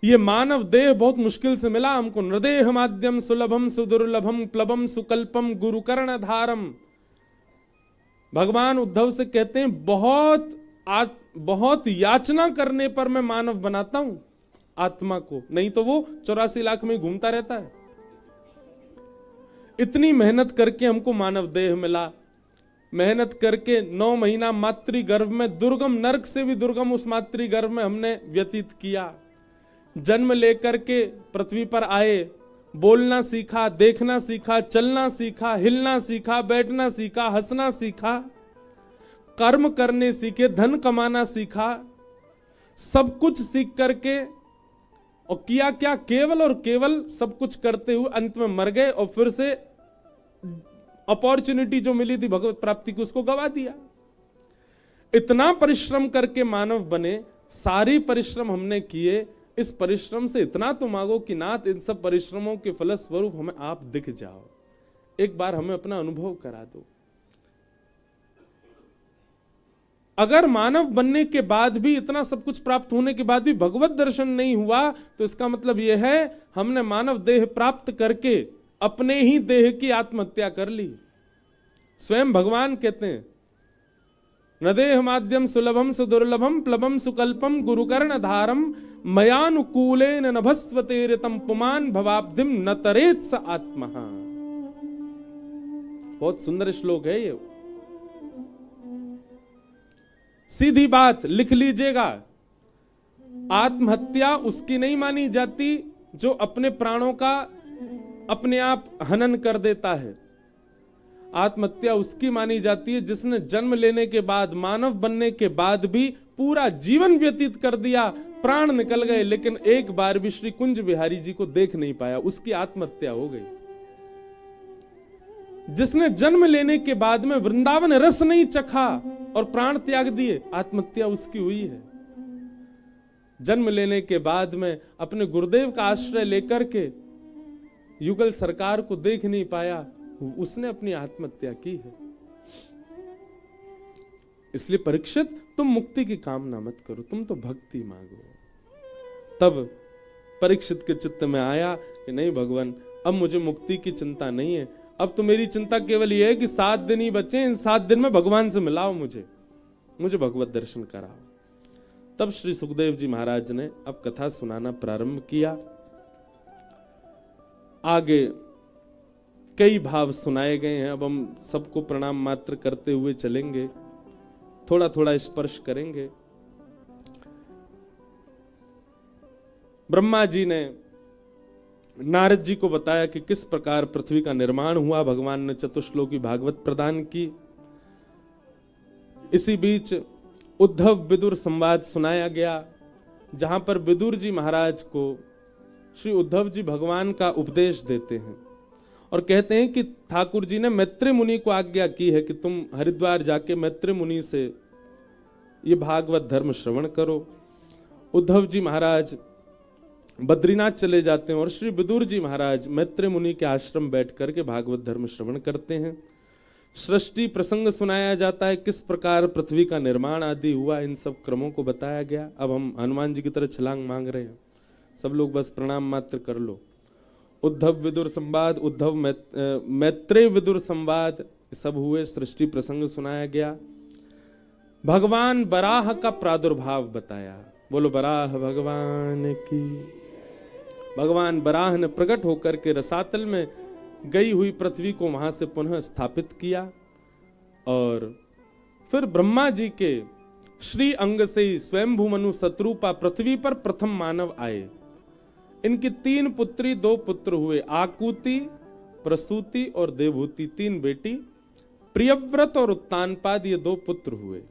Speaker 1: ये मानव देह बहुत मुश्किल से मिला हमको। नृदेह माध्यम सुलभम सुदुर्लभम प्लबम सुकल्पम गुरुकर्ण धारम। भगवान उद्धव से कहते हैं बहुत याचना करने पर मैं मानव बनाता हूं आत्मा को, नहीं तो वो 84 लाख में घूमता रहता है। इतनी मेहनत करके हमको मानव देह मिला, मेहनत करके 9 महीना मातृगर्भ में, दुर्गम नरक से भी दुर्गम उस मातृगर्भ में हमने व्यतीत किया। जन्म लेकर के पृथ्वी पर आए, बोलना सीखा, देखना सीखा, चलना सीखा, हिलना सीखा, बैठना सीखा, हंसना सीखा, कर्म करने सीखे, धन कमाना सीखा, सब कुछ सीख करके और किया क्या? केवल और केवल सब कुछ करते हुए अंत में मर गए और फिर से अपॉर्चुनिटी जो मिली थी भगवत प्राप्ति की उसको गवा दिया। इतना परिश्रम करके मानव बने, सारी परिश्रम हमने किए, इस परिश्रम से इतना तो मांगो कि नाथ इन सब परिश्रमों के फलस्वरूप हमें आप दिख जाओ, एक बार हमें अपना अनुभव करा दो। अगर मानव बनने के बाद भी, इतना सब कुछ प्राप्त होने के बाद भी भगवत दर्शन नहीं हुआ, तो इसका मतलब यह है हमने मानव देह प्राप्त करके अपने ही देह की आत्महत्या कर ली। स्वयं भगवान कहते हैं, न देह माध्यम सुलभम सुदुर्लभम प्लवम सुकल्पम गुरुकर्ण धारम मयानुकूलेन नभस्वते ऋतम पुमान भवाब्धिम न तरेत स आत्मा। बहुत सुंदर श्लोक है ये। सीधी बात लिख लीजिएगा, आत्महत्या उसकी नहीं मानी जाती जो अपने प्राणों का अपने आप हनन कर देता है। आत्महत्या उसकी मानी जाती है जिसने जन्म लेने के बाद, मानव बनने के बाद भी पूरा जीवन व्यतीत कर दिया, प्राण निकल गए, लेकिन एक बार भी श्री कुंज बिहारी जी को देख नहीं पाया, उसकी आत्महत्या हो गई। जिसने जन्म लेने के बाद में वृंदावन रस नहीं चखा और प्राण त्याग दिए, आत्महत्या उसकी हुई है। जन्म लेने के बाद में अपने गुरुदेव का आश्रय लेकर के युगल सरकार को देख नहीं पाया, उसने अपनी आत्महत्या की है। इसलिए परीक्षित, तुम मुक्ति की कामना मत करो, तुम तो भक्ति मांगो। तब परीक्षित के चित्त में आया कि नहीं भगवान, अब मुझे मुक्ति की चिंता नहीं है, अब तो मेरी चिंता केवल यह है कि 7 दिन ही बचे, इन 7 दिन में भगवान से मिलाओ, मुझे भगवत दर्शन कराओ। तब श्री सुखदेव जी महाराज ने अब कथा सुनाना प्रारंभ किया। आगे कई भाव सुनाए गए हैं, अब हम सबको प्रणाम मात्र करते हुए चलेंगे, थोड़ा थोड़ा स्पर्श करेंगे। ब्रह्मा जी ने नारद जी को बताया कि किस प्रकार पृथ्वी का निर्माण हुआ, भगवान ने चतुश्लोकी भागवत प्रदान की। इसी बीच उद्धव विदुर संवाद सुनाया गया, जहां पर विदुर जी महाराज को श्री उद्धव जी भगवान का उपदेश देते हैं और कहते हैं कि ठाकुर जी ने मैत्री मुनि को आज्ञा की है कि तुम हरिद्वार जाके मैत्री मुनि से ये भागवत धर्म श्रवण करो। उद्धव जी महाराज बद्रीनाथ चले जाते हैं और श्री विदुर जी महाराज मैत्री मुनि के आश्रम बैठ करके भागवत धर्म श्रवण करते हैं। सृष्टि प्रसंग सुनाया जाता है, किस प्रकार पृथ्वी का निर्माण आदि हुआ, इन सब क्रमों को बताया गया। अब हम हनुमान जी की तरह छलांग मांग रहे हैं, सब लोग बस प्रणाम मात्र कर लो। उद्धव विदुर संवाद, उद्धव मैत्रेय विदुर संवाद सब हुए, सृष्टि प्रसंग सुनाया गया। भगवान बराह का प्रादुर्भाव बताया, बोलो बराह भगवान की। भगवान बराह ने प्रकट होकर के रसातल में गई हुई पृथ्वी को वहां से पुनः स्थापित किया और फिर ब्रह्मा जी के श्री अंग से ही स्वयंभू मनु शत्रुपा पृथ्वी पर प्रथम मानव आए। इनकी 3 पुत्री 2 पुत्र हुए, आकुति, प्रसूति और देवहूति, 3 बेटी। प्रियव्रत और उत्तानपाद ये 2 पुत्र हुए।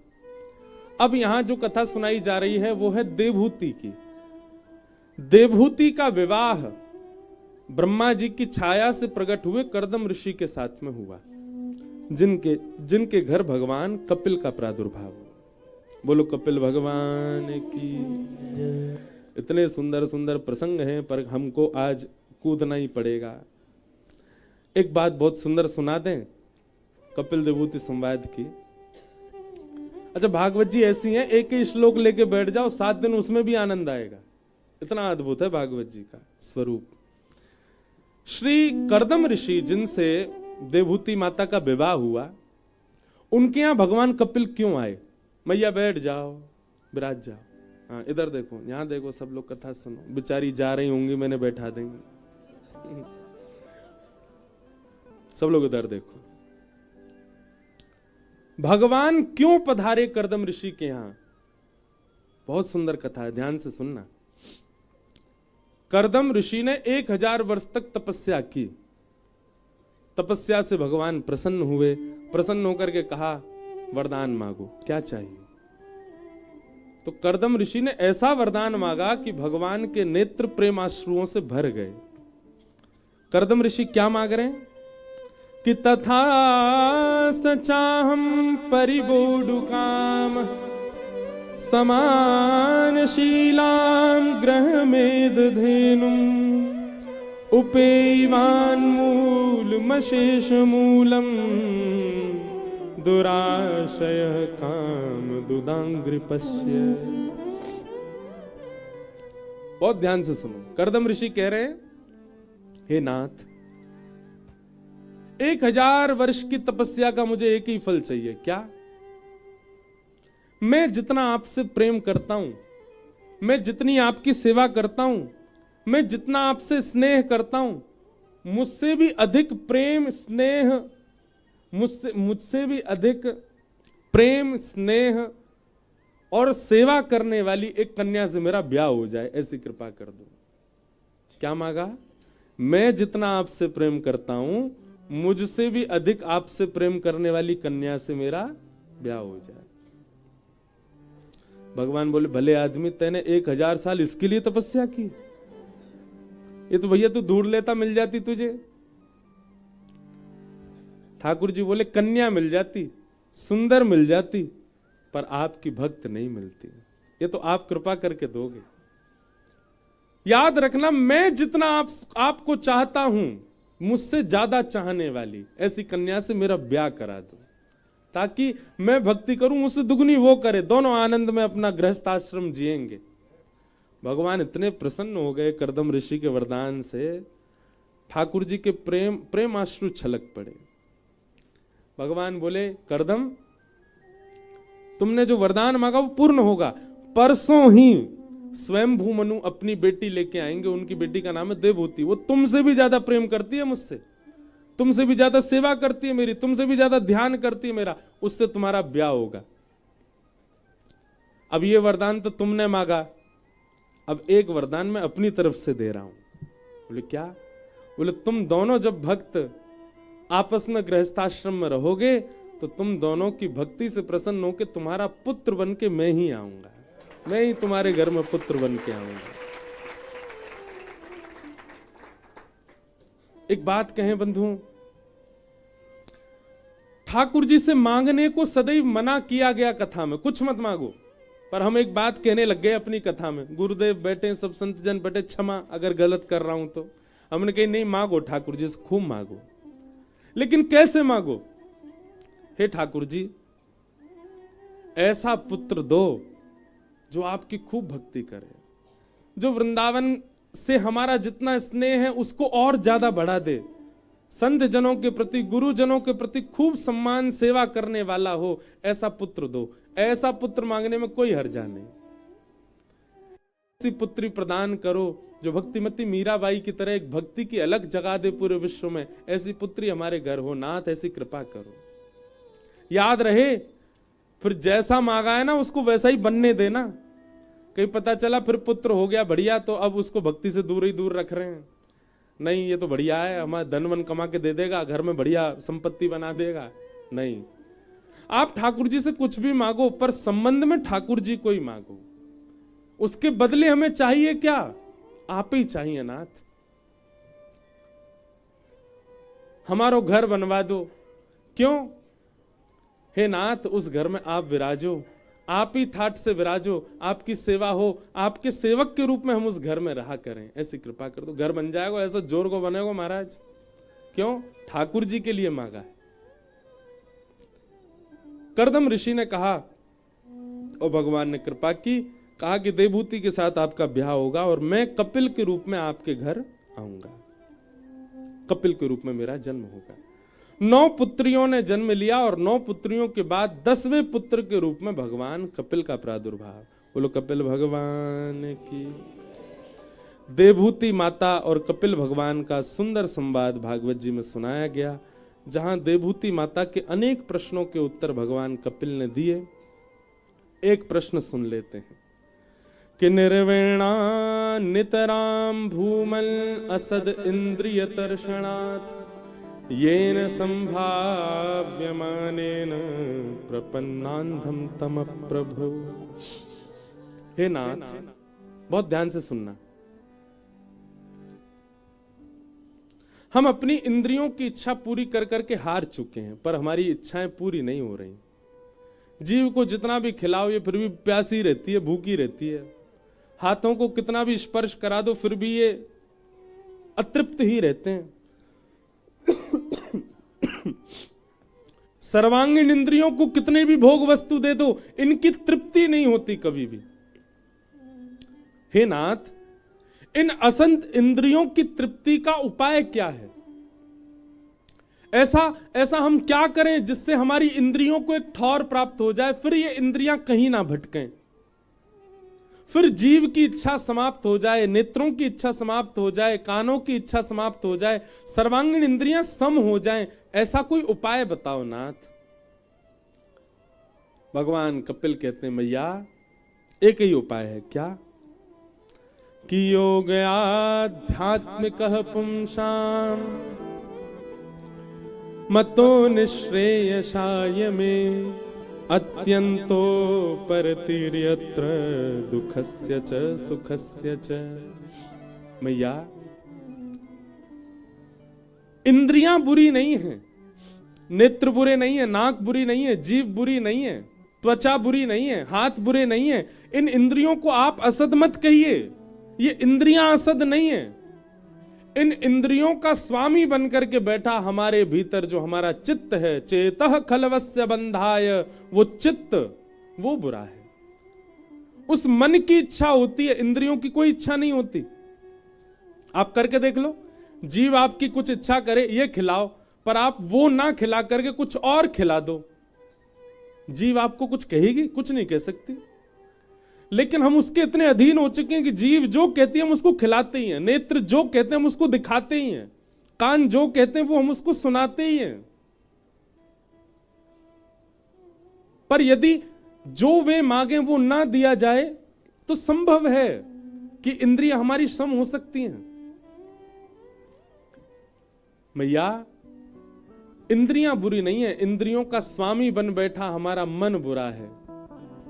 Speaker 1: अब यहां जो कथा सुनाई जा रही है वो है देवहूति की। देवहूति का विवाह ब्रह्मा जी की छाया से प्रकट हुए कर्दम ऋषि के साथ में हुआ, जिनके घर भगवान कपिल का प्रादुर्भाव। बोलो कपिल भगवान की। इतने सुंदर सुंदर प्रसंग हैं, पर हमको आज कूदना ही पड़ेगा। एक बात बहुत सुंदर सुना दें कपिल देवहूति संवाद की। अच्छा, भागवत जी ऐसी हैं, एक ही श्लोक लेके बैठ जाओ, 7 दिन उसमें भी आनंद आएगा। इतना अद्भुत है भागवत जी का स्वरूप। श्री कर्दम ऋषि जिनसे देवहूति माता का विवाह हुआ, उनके यहां भगवान कपिल क्यों आए? मैया बैठ जाओ, विराज जाओ। हाँ, इधर देखो, यहां देखो, सब लोग कथा सुनो। बेचारी जा रही होंगी, मैंने बैठा देंगे। सब लोग इधर देखो। भगवान क्यों पधारे कर्दम ऋषि के यहां? बहुत सुंदर कथा है, ध्यान से सुनना। कर्दम ऋषि ने 1000 वर्ष तक तपस्या की। तपस्या से भगवान प्रसन्न हुए। प्रसन्न होकर के कहा, वरदान मांगो, क्या चाहिए? तो कर्दम ऋषि ने ऐसा वरदान मांगा कि भगवान के नेत्र प्रेमाश्रुओं से भर गए। कर्दम ऋषि क्या मांग रहे हैं कि तथा सचाहम परिबोडुकाम समान शीलाम ग्रहमेद धेनुम उपेयवान मूल मशेष मूलम दुराशय काम दुदांग्रिपश्य। बहुत ध्यान से सुनो, कर्दम ऋषि कह रहे हैं, हे नाथ, 1000 वर्ष की तपस्या का मुझे एक ही फल चाहिए। क्या? मैं जितना आपसे प्रेम करता हूं, मैं जितनी आपकी सेवा करता हूं, मैं जितना आपसे स्नेह करता हूं, मुझसे भी अधिक प्रेम स्नेह, मुझसे भी अधिक प्रेम स्नेह और सेवा करने वाली एक कन्या से मेरा ब्याह हो जाए, ऐसी कृपा कर दो। क्या मांगा? मैं जितना आपसे प्रेम करता हूं, मुझसे भी अधिक आपसे प्रेम करने वाली कन्या से मेरा ब्याह हो जाए। भगवान बोले, भले आदमी, तैने 1000 साल इसके लिए तपस्या की? ये तो भैया तू ढूंढ लेता, मिल जाती तुझे। ठाकुर जी बोले, कन्या मिल जाती, सुंदर मिल जाती, पर आपकी भक्त नहीं मिलती। ये तो आप कृपा करके दोगे। याद रखना, मैं जितना आपको चाहता हूं, मुझसे ज्यादा चाहने वाली ऐसी कन्या से मेरा ब्याह करा दो, ताकि मैं भक्ति करूं, उससे दुगनी वो करे, दोनों आनंद में अपना गृहस्थ आश्रम जिएंगे। भगवान इतने प्रसन्न हो गए कर्दम ऋषि के वरदान से, ठाकुर जी के प्रेमाश्रु छलक पड़े। भगवान बोले, कर्दम, तुमने जो वरदान मांगा वो पूर्ण होगा। परसों ही स्वयंभू मनु अपनी बेटी लेके आएंगे, उनकी बेटी का नाम है देवहूति। वो तुमसे भी ज्यादा प्रेम करती है मुझसे, तुमसे भी ज्यादा सेवा करती है मेरी, तुमसे भी ज्यादा ध्यान करती है मेरा, उससे तुम्हारा ब्याह होगा। अब ये वरदान तो तुमने मांगा, अब एक वरदान मैं अपनी तरफ से दे रहा हूं। बोले, क्या? बोले, तुम दोनों जब भक्त आपस में गृहस्थाश्रम में रहोगे, तो तुम दोनों की भक्ति से प्रसन्न होकर तुम्हारा पुत्र बन के मैं ही आऊंगा, मैं ही तुम्हारे घर में पुत्र बन के आऊंगा। एक बात कहें बंधुओं, ठाकुर जी से मांगने को सदैव मना किया गया कथा में, कुछ मत मांगो। पर हम एक बात कहने लग गए अपनी कथा में, गुरुदेव बैठे, सब संत जन बैठे, क्षमा अगर गलत कर रहा हूं तो। हमने कही नहीं, मांगो ठाकुर जी से, खूब मांगो, लेकिन कैसे मांगो? हे ठाकुर जी, ऐसा पुत्र दो जो आपकी खूब भक्ति करे, जो वृंदावन से हमारा जितना स्नेह है उसको और ज्यादा बढ़ा दे, संत जनों के प्रति, गुरुजनों के प्रति खूब सम्मान सेवा करने वाला हो, ऐसा पुत्र दो। ऐसा पुत्र मांगने में कोई हर्जा नहीं। ऐसी पुत्री प्रदान करो जो भक्तिमती मीराबाई की तरह एक भक्ति की अलग जगह दे पूरे विश्व में। ऐसी पुत्री हमारे घर हो नाथ, ऐसी कृपा करो। याद रहे, फिर जैसा मांगा है ना उसको वैसा ही बनने देना। कहीं पता चला फिर पुत्र हो गया बढ़िया, तो अब उसको भक्ति से दूर ही दूर रख रहे हैं। नहीं, ये तो बढ़िया है, हमारा धन वन कमा के दे देगा, घर में बढ़िया संपत्ति बना देगा। नहीं, आप ठाकुर जी से कुछ भी मांगो, पर संबंध में ठाकुर जी को ही मांगो। उसके बदले हमें चाहिए क्या? आप ही चाहिए नाथ। हमारो घर बनवा दो। क्यों? हे नाथ, उस घर में आप विराजो, आप ही थाट से विराजो, आपकी सेवा हो, आपके सेवक के रूप में हम उस घर में रहा करें, ऐसी कृपा कर दो। घर बन जाएगा, ऐसा जोर को बनेगा महाराज। क्यों? ठाकुर जी के लिए मांगा है। कर्दम ऋषि ने कहा और भगवान ने कृपा की, कहा कि देवहूति के साथ आपका ब्याह होगा और मैं कपिल के रूप में आपके घर आऊंगा, कपिल के रूप में मेरा जन्म होगा। 9 पुत्रियों ने जन्म लिया और 9 पुत्रियों के बाद 10वें पुत्र के रूप में भगवान कपिल का प्रादुर्भाव। बोलो कपिल भगवान की। देवहूति माता और कपिल भगवान का सुंदर संवाद भागवत जी में सुनाया गया, जहां देवहूति माता के अनेक प्रश्नों के उत्तर भगवान कपिल ने दिए। एक प्रश्न सुन लेते हैं कि निर्वेणा नितराम भूमल असद इंद्रिय तर्षणात् येन संभाव्यमानेन प्रपन्नांधम तम प्रभु। हे नाथ, बहुत ध्यान से सुनना। हम अपनी इंद्रियों की इच्छा पूरी कर करके हार चुके हैं, पर हमारी इच्छाएं पूरी नहीं हो रही। जीव को जितना भी खिलाओ ये फिर भी प्यासी रहती है, भूखी रहती है। हाथों को कितना भी स्पर्श करा दो फिर भी ये अतृप्त ही रहते हैं। सर्वांगीण इंद्रियों को कितने भी भोग वस्तु दे दो, इनकी तृप्ति नहीं होती कभी भी। हे नाथ, इन असंत इंद्रियों की तृप्ति का उपाय क्या है? ऐसा हम क्या करें जिससे हमारी इंद्रियों को एक ठौर प्राप्त हो जाए, फिर ये इंद्रियां कहीं ना भटकें, फिर जीव की इच्छा समाप्त हो जाए, नेत्रों की इच्छा समाप्त हो जाए, कानों की इच्छा समाप्त हो जाए, सर्वांगीण इंद्रियां सम हो जाएं। ऐसा कोई उपाय बताओ नाथ। भगवान कपिल कहते हैं, मैया एक ही उपाय है। क्या? कि योग आध्यात्मिकः पुंसाम मतो निःश्रेयसाय में अत्यंतो परतिर्यत्र दुखस्य च सुखस्य च। मैया, इंद्रियां बुरी नहीं है, नेत्र बुरे नहीं है, नाक बुरी नहीं है, जीभ बुरी नहीं है, त्वचा बुरी नहीं है, हाथ बुरे नहीं है। इन इंद्रियों को आप असद मत कहिए, ये इंद्रियां असद नहीं है। इन इंद्रियों का स्वामी बनकर के बैठा हमारे भीतर जो हमारा चित्त है, चेतः खलवस्य बंधाय, वो चित्त वो बुरा है। उस मन की इच्छा होती है, इंद्रियों की कोई इच्छा नहीं होती। आप करके देख लो, जीव आपकी कुछ इच्छा करे, ये खिलाओ, पर आप वो ना खिला करके कुछ और खिला दो, जीव आपको कुछ कहेगी? कुछ नहीं कह सकती। लेकिन हम उसके इतने अधीन हो चुके हैं कि जीव जो कहती है हम उसको खिलाते ही हैं, नेत्र जो कहते हैं हम उसको दिखाते ही हैं, कान जो कहते हैं वो हम उसको सुनाते ही हैं। पर यदि जो वे मांगे वो ना दिया जाए तो संभव है कि इंद्रियां हमारी सम हो सकती हैं। मैया, इंद्रियां बुरी नहीं है, इंद्रियों का स्वामी बन बैठा हमारा मन बुरा है।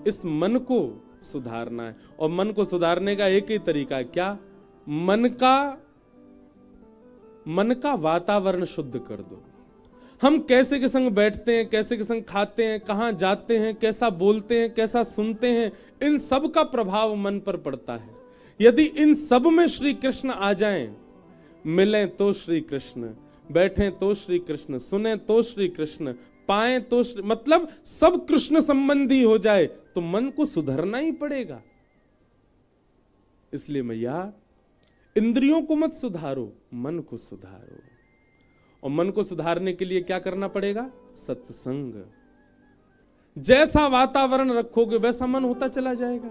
Speaker 1: इस मन को सुधारना है, और मन को सुधारने का एक ही तरीका है। क्या? मन का वातावरण शुद्ध कर दो। हम कैसे के संग बैठते हैं, कैसे के संग खाते हैं, कहां जाते हैं, कैसा बोलते हैं, कैसा सुनते हैं, इन सब का प्रभाव मन पर पड़ता है। यदि इन सब में श्री कृष्ण आ जाएं, मिलें तो श्री कृष्ण, बैठें तो श्री कृष्ण, सुने तो श्री कृष्ण, पाए तो मतलब सब कृष्ण संबंधी हो जाए, तो मन को सुधरना ही पड़ेगा। इसलिए मैया, इंद्रियों को मत सुधारो, मन को सुधारो। और मन को सुधारने के लिए क्या करना पड़ेगा? सत्संग। जैसा वातावरण रखोगे वैसा मन होता चला जाएगा।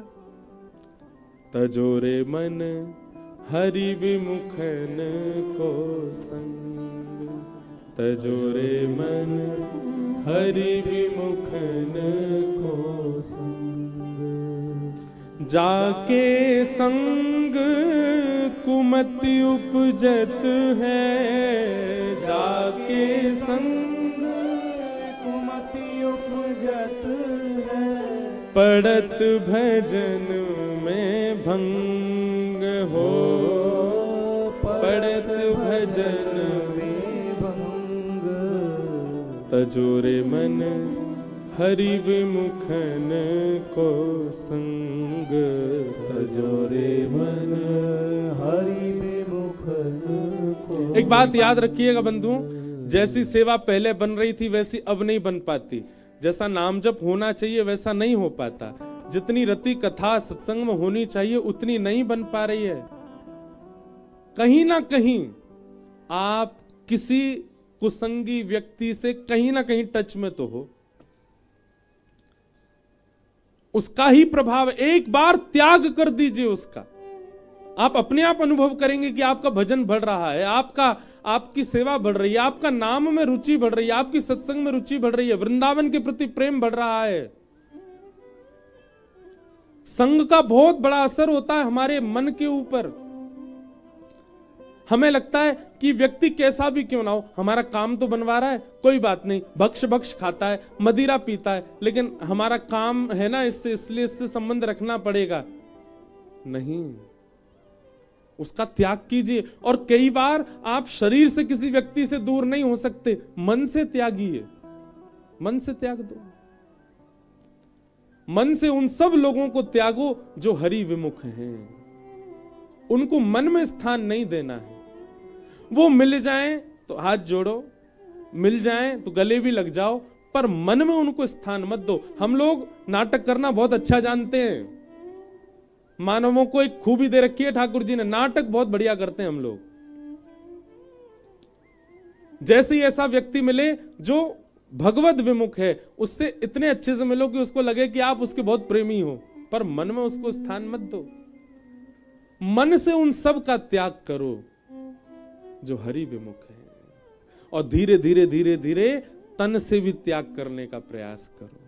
Speaker 1: तजोरे मन हरि विमुखन को संग, तजोरे मन हरि विमुखन को संग, जाके संग कुमति उपजत है, जाके संग कुमति उपजत है, पड़त भजन में भंग हो, पड़त भजन में भंग, तजोरे मन हरि विमुखन को संग, तजोरे मन हरि विमुखन को। एक बात याद रखिएगा बंधुओं, जैसी सेवा पहले बन रही थी वैसी अब नहीं बन पाती। जैसा नाम जप होना चाहिए वैसा नहीं हो पाता। जितनी रति कथा सत्संग में होनी चाहिए उतनी नहीं बन पा रही है। कहीं ना कहीं आप किसी कुसंगी व्यक्ति से कहीं ना कहीं टच में तो हो, उसका ही प्रभाव। एक बार त्याग कर दीजिए उसका, आप अपने आप अनुभव करेंगे कि आपका भजन बढ़ रहा है, आपकी सेवा बढ़ रही है, आपका नाम में रुचि बढ़ रही है, आपकी सत्संग में रुचि बढ़ रही है, वृंदावन के प्रति प्रेम बढ़ रहा है। संग का बहुत बड़ा असर होता है हमारे मन के ऊपर। हमें लगता है कि व्यक्ति कैसा भी क्यों ना हो, हमारा काम तो बनवा रहा है, कोई बात नहीं, भक्ष खाता है, मदिरा पीता है, लेकिन हमारा काम है ना इससे, इसलिए इससे संबंध रखना पड़ेगा। नहीं, उसका त्याग कीजिए। और कई बार आप शरीर से किसी व्यक्ति से दूर नहीं हो सकते, मन से त्यागिए, मन से त्याग दो। मन से उन सब लोगों को त्यागो जो हरि विमुख हैं, उनको मन में स्थान नहीं देना है। वो मिल जाएं तो हाथ जोड़ो, मिल जाएं तो गले भी लग जाओ, पर मन में उनको स्थान मत दो। हम लोग नाटक करना बहुत अच्छा जानते हैं, मानवों को एक खूबी दे रखी है ठाकुर जी ने, नाटक बहुत बढ़िया करते हैं हम लोग। जैसे ही ऐसा व्यक्ति मिले जो भगवत विमुख है, उससे इतने अच्छे से मिलो कि उसको लगे कि आप उसके बहुत प्रेमी हो, पर मन में उसको स्थान मत दो। मन से उन सब का त्याग करो जो हरि विमुख है, और धीरे धीरे धीरे धीरे तन से भी त्याग करने का प्रयास करो।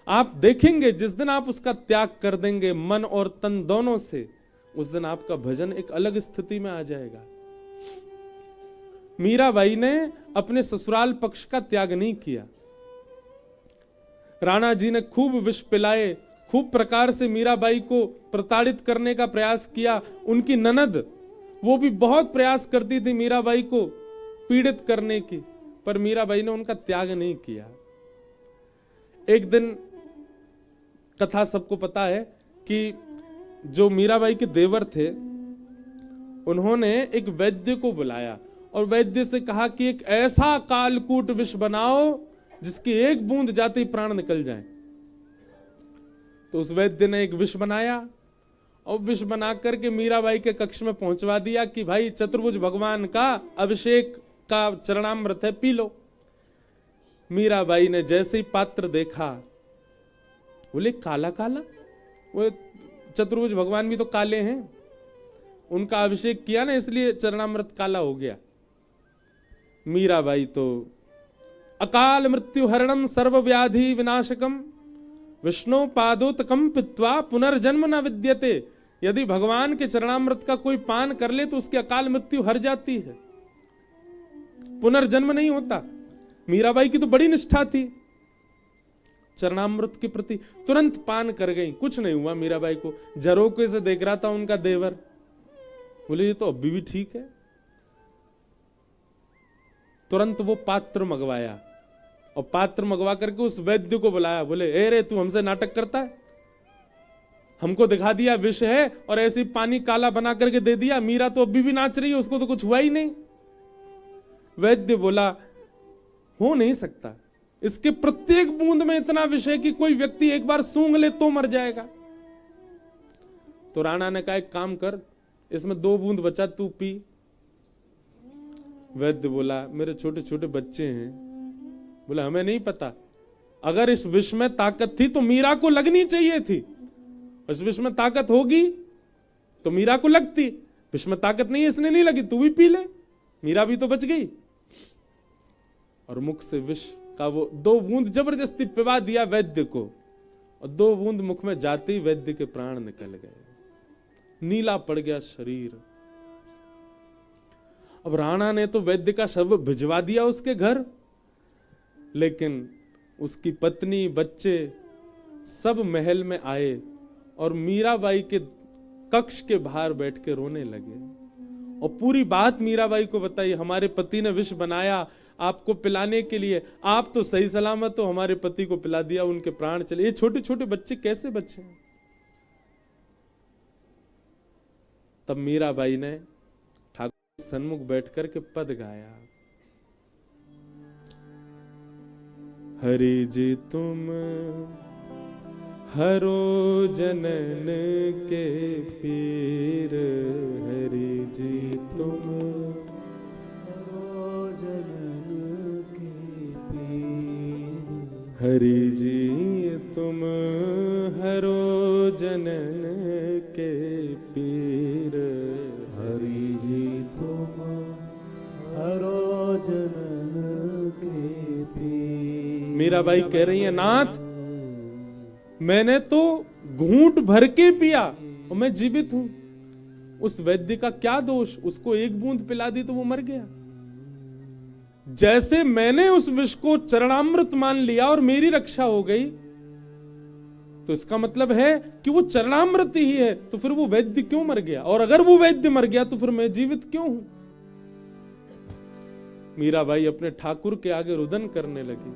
Speaker 1: आप देखेंगे जिस दिन आप उसका त्याग कर देंगे मन और तन दोनों से, उस दिन आपका भजन एक अलग स्थिति में आ जाएगा। मीराबाई ने अपने ससुराल पक्ष का त्याग नहीं किया। राणा जी ने खूब विष पिलाए, खूब प्रकार से मीराबाई को प्रताड़ित करने का प्रयास किया। उनकी ननद वो भी बहुत प्रयास करती थी मीराबाई को पीड़ित करने की, पर मीराबाई ने उनका त्याग नहीं किया। एक दिन कथा सबको पता है कि जो मीराबाई के देवर थे, उन्होंने एक वैद्य को बुलाया और वैद्य से कहा कि एक ऐसा कालकूट विष बनाओ जिसकी एक बूंद जाते ही प्राण निकल जाए। तो उस वैद्य ने एक विष बनाया और विष बना करके मीराबाई के कक्ष में पहुंचवा दिया कि भाई चतुर्भुज भगवान का अभिषेक का चरणामृत है, पी लो। मीराबाई ने जैसे ही पात्र देखा, बोले काला काला, वो चतुर्भुज भगवान भी तो काले हैं, उनका अभिषेक किया ना इसलिए चरणामृत काला हो गया। मीराबाई तो अकाल मृत्यु हरणम सर्व व्याधि विनाशकम विष्णु पादोतकम पित्वा पुनर्जन्म न विद्यते। यदि भगवान के चरणामृत का कोई पान कर ले तो उसकी अकाल मृत्यु हर जाती है, पुनर्जन्म नहीं होता। मीराबाई की तो बड़ी निष्ठा थी चरणामृत के प्रति, तुरंत पान कर गई, कुछ नहीं हुआ मीराबाई को। झरोके से देख रहा था उनका देवर, बोले ये तो अभी भी ठीक है। तुरंत वो पात्र मंगवाया और पात्र मंगवा करके उस वैद्य को बुलाया। बोले ए रे, तू हमसे नाटक करता है, हमको दिखा दिया विष है और ऐसे पानी काला बना करके दे दिया, मीरा तो अभी भी नाच रही है, उसको तो कुछ हुआ ही नहीं। वैद्य बोला हो नहीं सकता, इसके प्रत्येक बूंद में इतना विष है कि कोई व्यक्ति एक बार सूंघ ले तो मर जाएगा। तो राणा ने कहा एक काम कर, इसमें 2 बूंद बचा, तू पी। वैद्य बोला मेरे छोटे छोटे बच्चे हैं। बोला हमें नहीं पता, अगर इस विष में ताकत थी तो मीरा को लगनी चाहिए थी, इस विष में ताकत होगी तो मीरा को लगती, विष में ताकत नहीं है इसने नहीं लगी, तू भी पी ले, मीरा भी तो बच गई। और मुख से विष का वो 2 बूंद जबरदस्ती पिवा दिया वैद्य को, और 2 बूंद मुख में जाते ही वैद्य के प्राण निकल गए, नीला पड़ गया शरीर। अब राणा ने तो वैद्य का शव भिजवा दिया उसके घर, लेकिन उसकी पत्नी बच्चे सब महल में आए और मीराबाई के कक्ष के बाहर बैठ के रोने लगे और पूरी बात मीराबाई को बताई। हमारे पति ने विष बनाया आपको पिलाने के लिए, आप तो सही सलामत हो, हमारे पति को पिला दिया, उनके प्राण चले। ये छोटे छोटे बच्चे कैसे बचे? तब मीराबाई ने ठाकुर के सन्मुख बैठकर के पद गाया, हरि जी तुम हरो जनन के पीर, हरि जी तुम हरो जनन के पीर, हरि जी तुम हरो जनन के पीर, हरि जी तुम हरो जनन के पीर। मीराबाई कह रही है नाथ, मैंने तो घूंट भर के पिया और मैं जीवित हूं, उस वैद्य का क्या दोष? उसको 1 बूंद पिला दी तो वो मर गया। जैसे मैंने उस विष को चरणामृत मान लिया और मेरी रक्षा हो गई, तो इसका मतलब है कि वो चरणामृत ही है, तो फिर वो वैद्य क्यों मर गया? और अगर वो वैद्य मर गया तो फिर मैं जीवित क्यों हूं? मीराबाई अपने ठाकुर के आगे रुदन करने लगी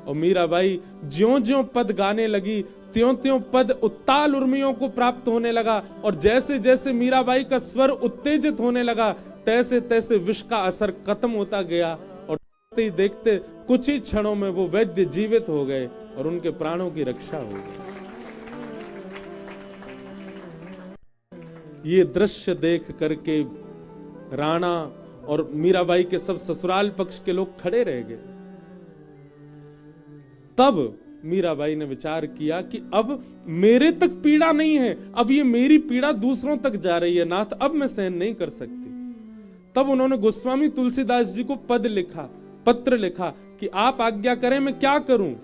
Speaker 1: और मीराबाई ज्यों ज्यों पद गाने लगी त्यों त्यों पद उत्ताल उर्मियों को प्राप्त होने लगा, और जैसे जैसे मीराबाई का स्वर उत्तेजित होने लगा तैसे तैसे विष का असर खत्म होता गया और ही देखते कुछ ही क्षणों में वो वैद्य जीवित हो गए और उनके प्राणों की रक्षा हो गई। ये दृश्य देख करके राणा और मीराबाई के सब ससुराल पक्ष के लोग खड़े रह गए। तब मीराबाई ने विचार किया कि अब मेरे तक पीड़ा नहीं है, अब ये मेरी पीड़ा दूसरों तक जा रही है नाथ, अब मैं सहन नहीं कर सकती। तब उन्होंने गोस्वामी तुलसीदास जी को पत्र लिखा कि आप आज्ञा करें, मैं क्या करूं,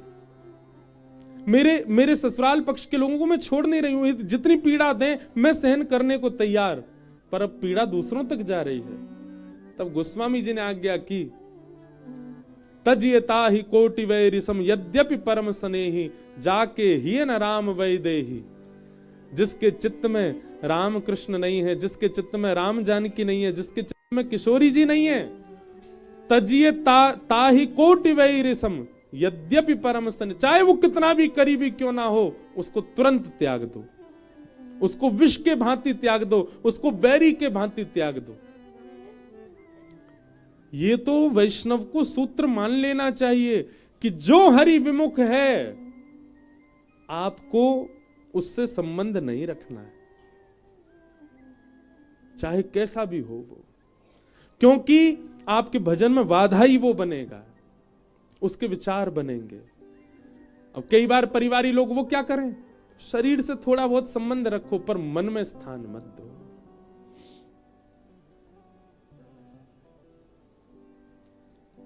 Speaker 1: मेरे ससुराल पक्ष के लोगों को मैं छोड़ नहीं रही हूं, जितनी पीड़ा दें मैं सहन करने को तैयार, पर अब पीड़ा दूसरों तक जा रही है। तब गोस्वामी जी ने आज्ञा की, तजियता ही कोटि वैरिसम यद्यपि परम स्नेही जाके ही न राम वैदेही। जिसके चित्त में राम कृष्ण नहीं है, जिसके चित्त में राम जानकी नहीं है, जिसके चित्त में किशोरी जी नहीं है, तजियता ही कोटि वैरिसम यद्यपि परम स्नेही, चाहे वो कितना भी करीबी क्यों ना हो, उसको तुरंत त्याग दो, उसको विष के भांति त्याग दो, उसको बैरी के भांति त्याग दो। ये तो वैष्णव को सूत्र मान लेना चाहिए कि जो हरि विमुख है आपको उससे संबंध नहीं रखना है, चाहे कैसा भी हो वो, क्योंकि आपके भजन में बाधा ही वो बनेगा, उसके विचार बनेंगे। अब कई बार परिवारी लोग वो क्या करें, शरीर से थोड़ा बहुत संबंध रखो पर मन में स्थान मत दो।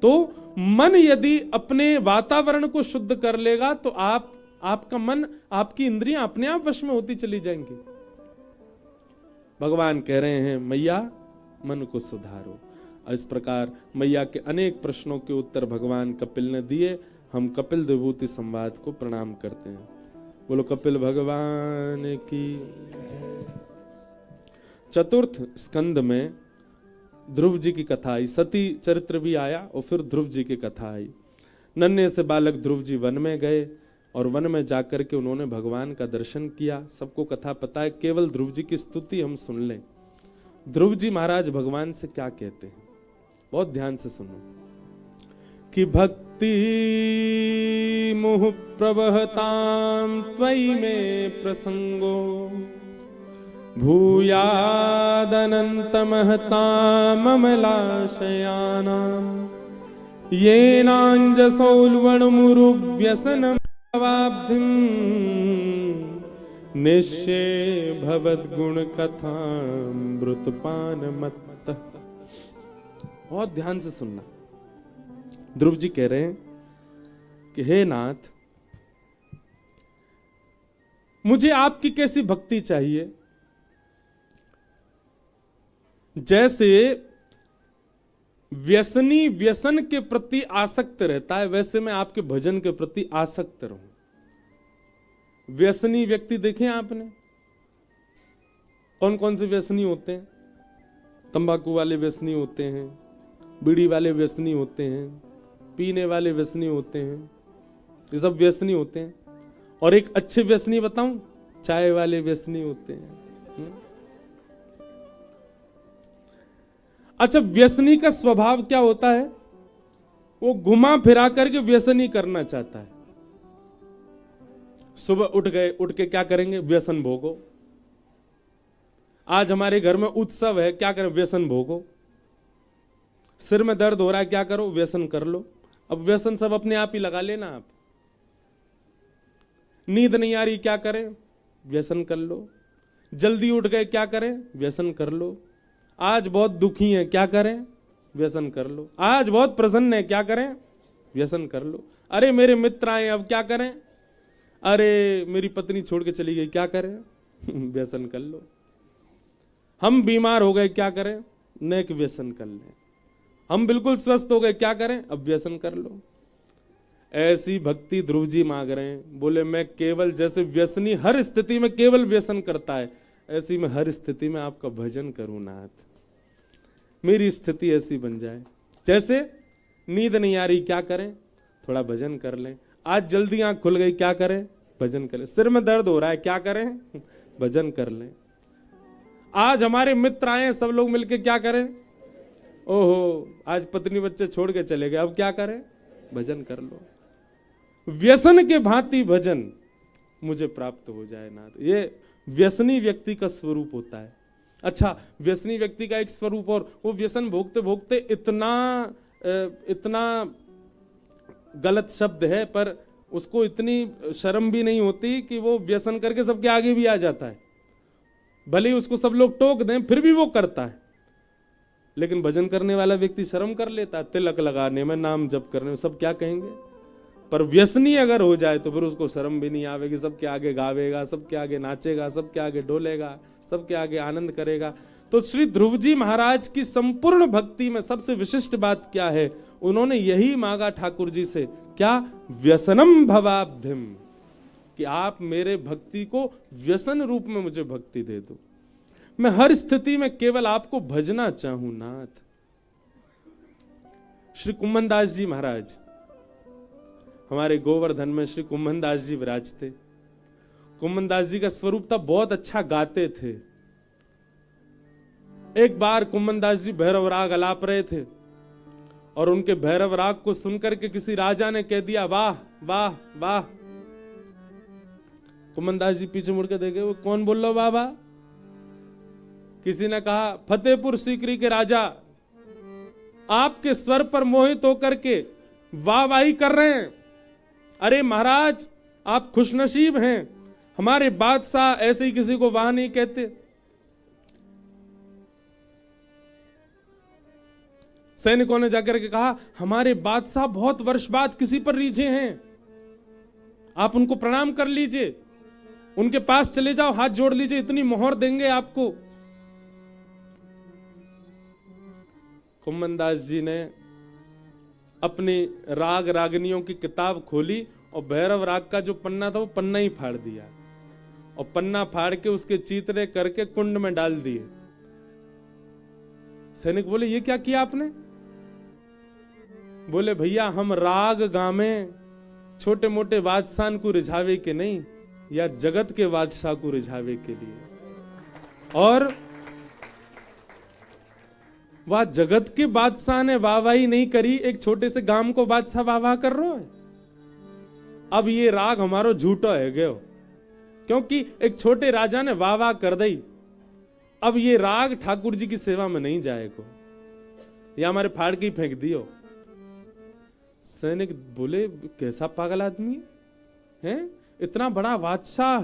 Speaker 1: तो मन यदि अपने वातावरण को शुद्ध कर लेगा तो आपका मन, आपकी इंद्रियां अपने आप वश में होती चली जाएंगी। भगवान कह रहे हैं मैया मन को सुधारो। इस प्रकार मैया के अनेक प्रश्नों के उत्तर भगवान कपिल ने दिए। हम कपिल विभूति संवाद को प्रणाम करते हैं। बोलो कपिल भगवान की। चतुर्थ स्कंद में ध्रुव जी की कथा आई, सती चरित्र भी आया और फिर ध्रुव जी की कथा आई। नन्हे से बालक ध्रुव जी वन में गए और वन में जाकर के उन्होंने भगवान का दर्शन किया। सबको कथा पता है, केवल ध्रुव जी की स्तुति हम सुन लें। ध्रुव जी महाराज भगवान से क्या कहते हैं, बहुत ध्यान से सुनो। कि भक्ति मुह प्रवहताम त्वयि में प्रसंगो भूयादनन्तमहताममलाशयानां येनाञ्जसौल्वणमुरुव्यसनं भवाब्धिं निश्चे भवद्गुणकथामृतपानमत्तः। बहुत ध्यान से सुनना। ध्रुव जी कह रहे हैं कि हे नाथ, मुझे आपकी कैसी भक्ति चाहिए, जैसे व्यसनी व्यसन के प्रति आसक्त रहता है वैसे मैं आपके भजन के प्रति आसक्त रहूं। व्यसनी व्यक्ति देखे आपने, कौन कौन से व्यसनी होते हैं? तंबाकू वाले व्यसनी होते हैं, बीड़ी वाले व्यसनी होते हैं, पीने वाले व्यसनी होते हैं, ये सब व्यसनी होते हैं। और एक अच्छे व्यसनी बताऊं, चाय वाले व्यसनी होते हैं। अच्छा, व्यसनी का स्वभाव क्या होता है? वो घुमा फिरा करके व्यसनी करना चाहता है। सुबह उठ गए, उठ के क्या करेंगे? व्यसन भोगो। आज हमारे घर में उत्सव है, क्या करें? व्यसन भोगो। सिर में दर्द हो रहा है, क्या करो? व्यसन कर लो। अब व्यसन सब अपने आप ही लगा लेना आप। नींद नहीं आ रही, क्या करें? व्यसन कर लो। जल्दी उठ गए, क्या करें? व्यसन कर लो। आज बहुत दुखी हैं, क्या करें? व्यसन कर लो। आज बहुत प्रसन्न है, क्या करें? व्यसन कर लो। अरे मेरे मित्र आए, अब क्या करें? अरे मेरी पत्नी छोड़ के चली गई, क्या करें? व्यसन कर लो। हम बीमार हो गए, क्या करें? नेक व्यसन कर लें। हम बिल्कुल स्वस्थ हो गए, क्या करें? अब व्यसन कर लो। ऐसी भक्ति ध्रुव जी मांग रहे हैं। बोले मैं केवल, जैसे व्यसनी हर स्थिति में केवल व्यसन करता है, ऐसी मैं हर स्थिति में आपका भजन करूं नाथ। मेरी स्थिति ऐसी बन जाए। जैसे नींद नहीं आ रही, क्या करें? थोड़ा भजन कर लें। आज जल्दी आंख खुल गई, क्या करें? भजन कर लें। सिर में दर्द हो रहा है, क्या करें? भजन कर लें। आज हमारे मित्र आए, सब लोग मिलके क्या करें? ओहो आज पत्नी बच्चे छोड़ के चले गए, अब क्या करें, भजन कर लो। व्यसन के भांति भजन मुझे प्राप्त हो जाए नाथ, ये व्यसनी व्यक्ति का स्वरूप होता है। अच्छा, व्यसनी व्यक्ति का एक स्वरूप, और वो व्यसन भोगते भोगते इतना गलत शब्द है, पर उसको इतनी शर्म भी नहीं होती कि वो व्यसन करके सबके आगे भी आ जाता है। भले ही उसको सब लोग टोक दें फिर भी वो करता है। लेकिन भजन करने वाला व्यक्ति शर्म कर लेता है, तिलक लगाने में, नाम जप करने में, सब क्या कहेंगे। पर व्यसनी अगर हो जाए तो फिर उसको शर्म भी नहीं आवेगी, सबके आगे गावेगा, सबके आगे नाचेगा, सबके आगे डोलेगा, सबके आगे आनंद करेगा। तो श्री ध्रुव जी महाराज की संपूर्ण भक्ति में सबसे विशिष्ट बात क्या है, उन्होंने यही मांगा ठाकुर जी से, क्या, व्यसनम भवाब्धिम, कि आप मेरे भक्ति को व्यसन रूप में मुझे भक्ति दे दो। मैं हर स्थिति में केवल आपको भजना चाहूं नाथ। श्री कुम्भन दास जी महाराज, हमारे गोवर्धन में श्री कुम्भन दास जी विराजते। कुम्भन दास जी का स्वरूप था, बहुत अच्छा गाते थे। एक बार कुम्भन दास जी भैरव राग अलाप रहे थे और उनके भैरव राग को सुनकर के किसी राजा ने कह दिया, वाह वाह वाह। कुम्भन दास जी पीछे मुड़ के देखे, वो कौन बोल रहा वाह वाह। किसी ने कहा, फतेहपुर सीकरी के राजा आपके स्वर पर मोहित होकर के वाह वाही कर रहे हैं। अरे महाराज, आप खुशनसीब हैं, हमारे बादशाह ऐसे ही किसी को वाह नहीं कहते। सैनिकों ने जाकर के कहा, हमारे बादशाह बहुत वर्ष बाद किसी पर रीझे हैं, आप उनको प्रणाम कर लीजिए, उनके पास चले जाओ, हाथ जोड़ लीजिए, इतनी मोहर देंगे आपको। कुम्भन दास जी ने अपनी राग रागनियों की किताब खोली और भैरव राग का जो पन्ना था वो पन्ना ही फाड़ दिया, और पन्ना फाड़ के उसके चीतरे करके कुंड में डाल दिए। सैनिक बोले, ये क्या किया आपने। बोले, भैया हम राग गामे छोटे मोटे बादशाह को रिझावे के नहीं, या जगत के बादशाह को रिझावे के लिए। और वह जगत के बादशाह ने वाहवाही नहीं करी, एक छोटे से गांव को बादशाह वाह कर रहा है। अब ये राग हमारो झूठो है गयो, क्योंकि एक छोटे राजा ने वाह वाह कर दी। अब ये राग ठाकुर जी की सेवा में नहीं जाएगा, या हमारे फाड़ के ही फेंक दियो। सैनिक बोले, कैसा पागल आदमी है, इतना बड़ा बादशाह,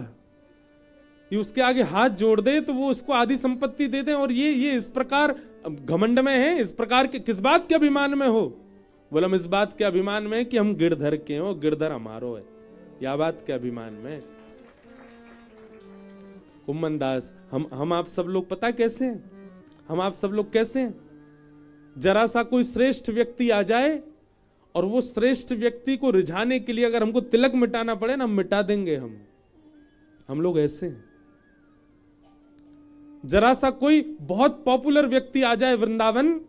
Speaker 1: ये उसके आगे हाथ जोड़ दे तो वो उसको आधी संपत्ति दे दे, और ये इस प्रकार घमंड में है, इस प्रकार के किस बात के अभिमान में हो। बोला, हम इस बात के अभिमान में कि हम गिरधर के हो, गिरधर हमारो है, या बात के अभिमान में। कुम्भन दास, हम आप सब लोग पता कैसे हैं, हम आप सब लोग कैसे हैं, जरा सा कोई श्रेष्ठ व्यक्ति आ जाए और वो श्रेष्ठ व्यक्ति को रिझाने के लिए अगर हमको तिलक मिटाना पड़े ना, मिटा देंगे हम लोग ऐसे हैं। जरा सा कोई बहुत पॉपुलर व्यक्ति आ जाए वृंदावन,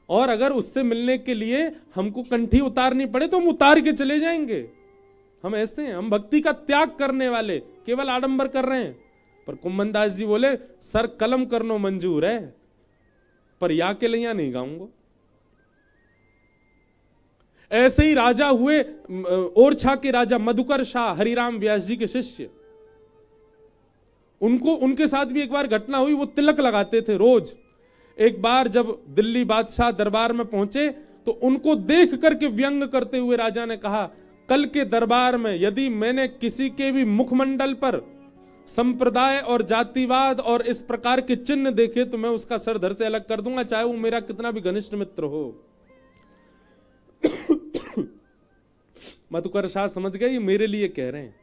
Speaker 1: और अगर उससे मिलने के लिए हमको कंठी उतारनी पड़े तो हम उतार के चले जाएंगे। हम ऐसे हैं, हम भक्ति का त्याग करने वाले, केवल आडंबर कर रहे हैं। पर कुम्भन दास जी बोले, सर कलम करनो मंजूर है, पर या के लिया नहीं गाऊंगा। ऐसे ही राजा हुए ओरछा के राजा मधुकर शाह, हरिराम व्यास जी के शिष्य। उनके साथ भी एक बार घटना हुई, वो तिलक लगाते थे रोज। एक बार जब दिल्ली बादशाह दरबार में पहुंचे तो उनको देख करके व्यंग करते हुए राजा ने कहा, कल के दरबार में यदि मैंने किसी के भी मुखमंडल पर संप्रदाय और जातिवाद और इस प्रकार के चिन्ह देखे तो मैं उसका सर धड़ से अलग कर दूंगा, चाहे वो मेरा कितना भी घनिष्ठ मित्र हो। मधुकर शाह समझ गए ये मेरे लिए कह रहे हैं।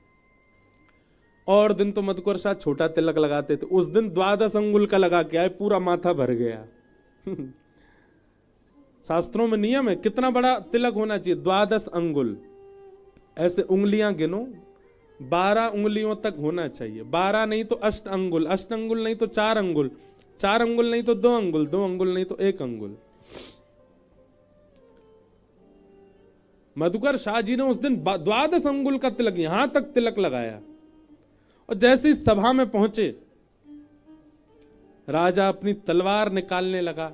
Speaker 1: और दिन तो मधुकर शाह छोटा तिलक लगाते थे, उस दिन 12 अंगुल का लगा के आए, पूरा माथा भर गया। शास्त्रों में नियम है कितना बड़ा तिलक होना चाहिए, 12 अंगुल। ऐसे उंगलियां गिनो, 12 उंगलियों तक होना चाहिए। 12 नहीं तो 8 अंगुल, 8 अंगुल नहीं तो 4 अंगुल, 4 अंगुल नहीं तो 2 अंगुल, 2 अंगुल नहीं तो 1 अंगुल। मधुकर शाह जी ने उस दिन 12 अंगुल का तिलक, यहां तक तिलक लगाया। और जैसे इस सभा में पहुंचे, राजा अपनी तलवार निकालने लगा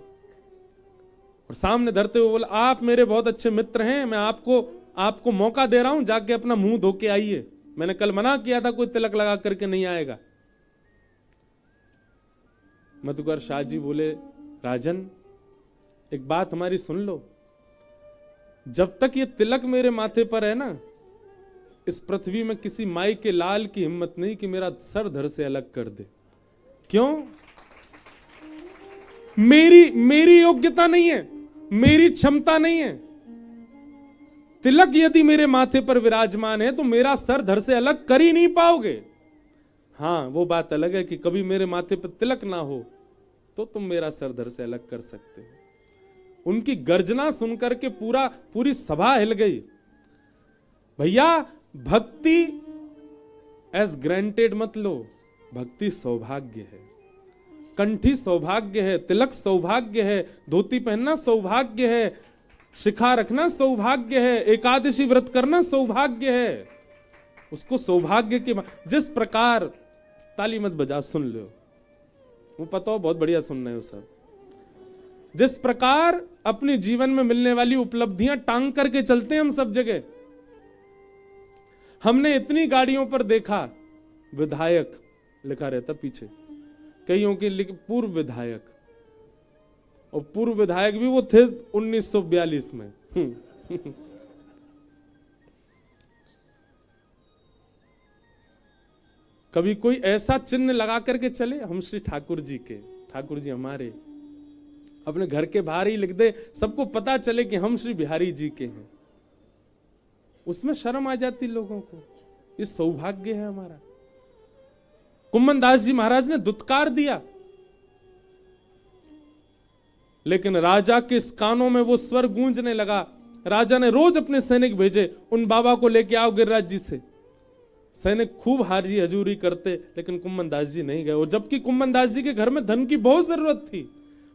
Speaker 1: और सामने धरते हुए बोला, आप मेरे बहुत अच्छे मित्र हैं, मैं आपको मौका दे रहा हूं, जाके अपना मुंह धो के आइए। मैंने कल मना किया था कोई तिलक लगा करके नहीं आएगा। मधुकर शाह जी बोले, राजन एक बात हमारी सुन लो, जब तक ये तिलक मेरे माथे पर है ना, इस पृथ्वी में किसी माई के लाल की हिम्मत नहीं कि मेरा सर धड़ से अलग कर दे। क्यों? मेरी योग्यता नहीं है, मेरी क्षमता नहीं है। तिलक यदि मेरे माथे पर विराजमान है तो मेरा सर धड़ से अलग कर ही नहीं पाओगे। हां, वो बात अलग है कि कभी मेरे माथे पर तिलक ना हो तो तुम मेरा सर धड़ से अलग कर सकते हो। उनकी गर्जना सुनकर के पूरी सभा हिल गई। भैया, भक्ति एज ग्रांटेड मत लो, भक्ति सौभाग्य है, कंठी सौभाग्य है, तिलक सौभाग्य है, धोती पहनना सौभाग्य है, शिखा रखना सौभाग्य है, एकादशी व्रत करना सौभाग्य है। उसको सौभाग्य के जिस प्रकार, ताली मत बजा, सुन लो, वो पता हो बहुत बढ़िया सुन रहे हो सब। जिस प्रकार अपने जीवन में मिलने वाली उपलब्धियां टांग करके चलते हैं हम सब जगह। हमने इतनी गाड़ियों पर देखा विधायक लिखा रहता पीछे, कईयों के पूर्व विधायक, और पूर्व विधायक भी वो थे 1942 में। कभी कोई ऐसा चिन्ह लगा करके चले, हम श्री ठाकुर जी के, ठाकुर जी हमारे, अपने घर के बाहर ही लिख दे, सबको पता चले कि हम श्री बिहारी जी के हैं। उसमें शर्म आ जाती लोगों को। ये सौभाग्य है हमारा। कुम्मन दास जी महाराज ने दुत्कार दिया, लेकिन राजा के इस कानों में वो स्वर गूंजने लगा। राजा ने रोज अपने सैनिक भेजे, उन बाबा को लेके आओ गिरिराज जी से। सैनिक खूब हाजी हजूरी करते, लेकिन कुम्मन दास जी नहीं गए। और जबकि कुम्मन दास जी के घर में धन की बहुत जरूरत थी,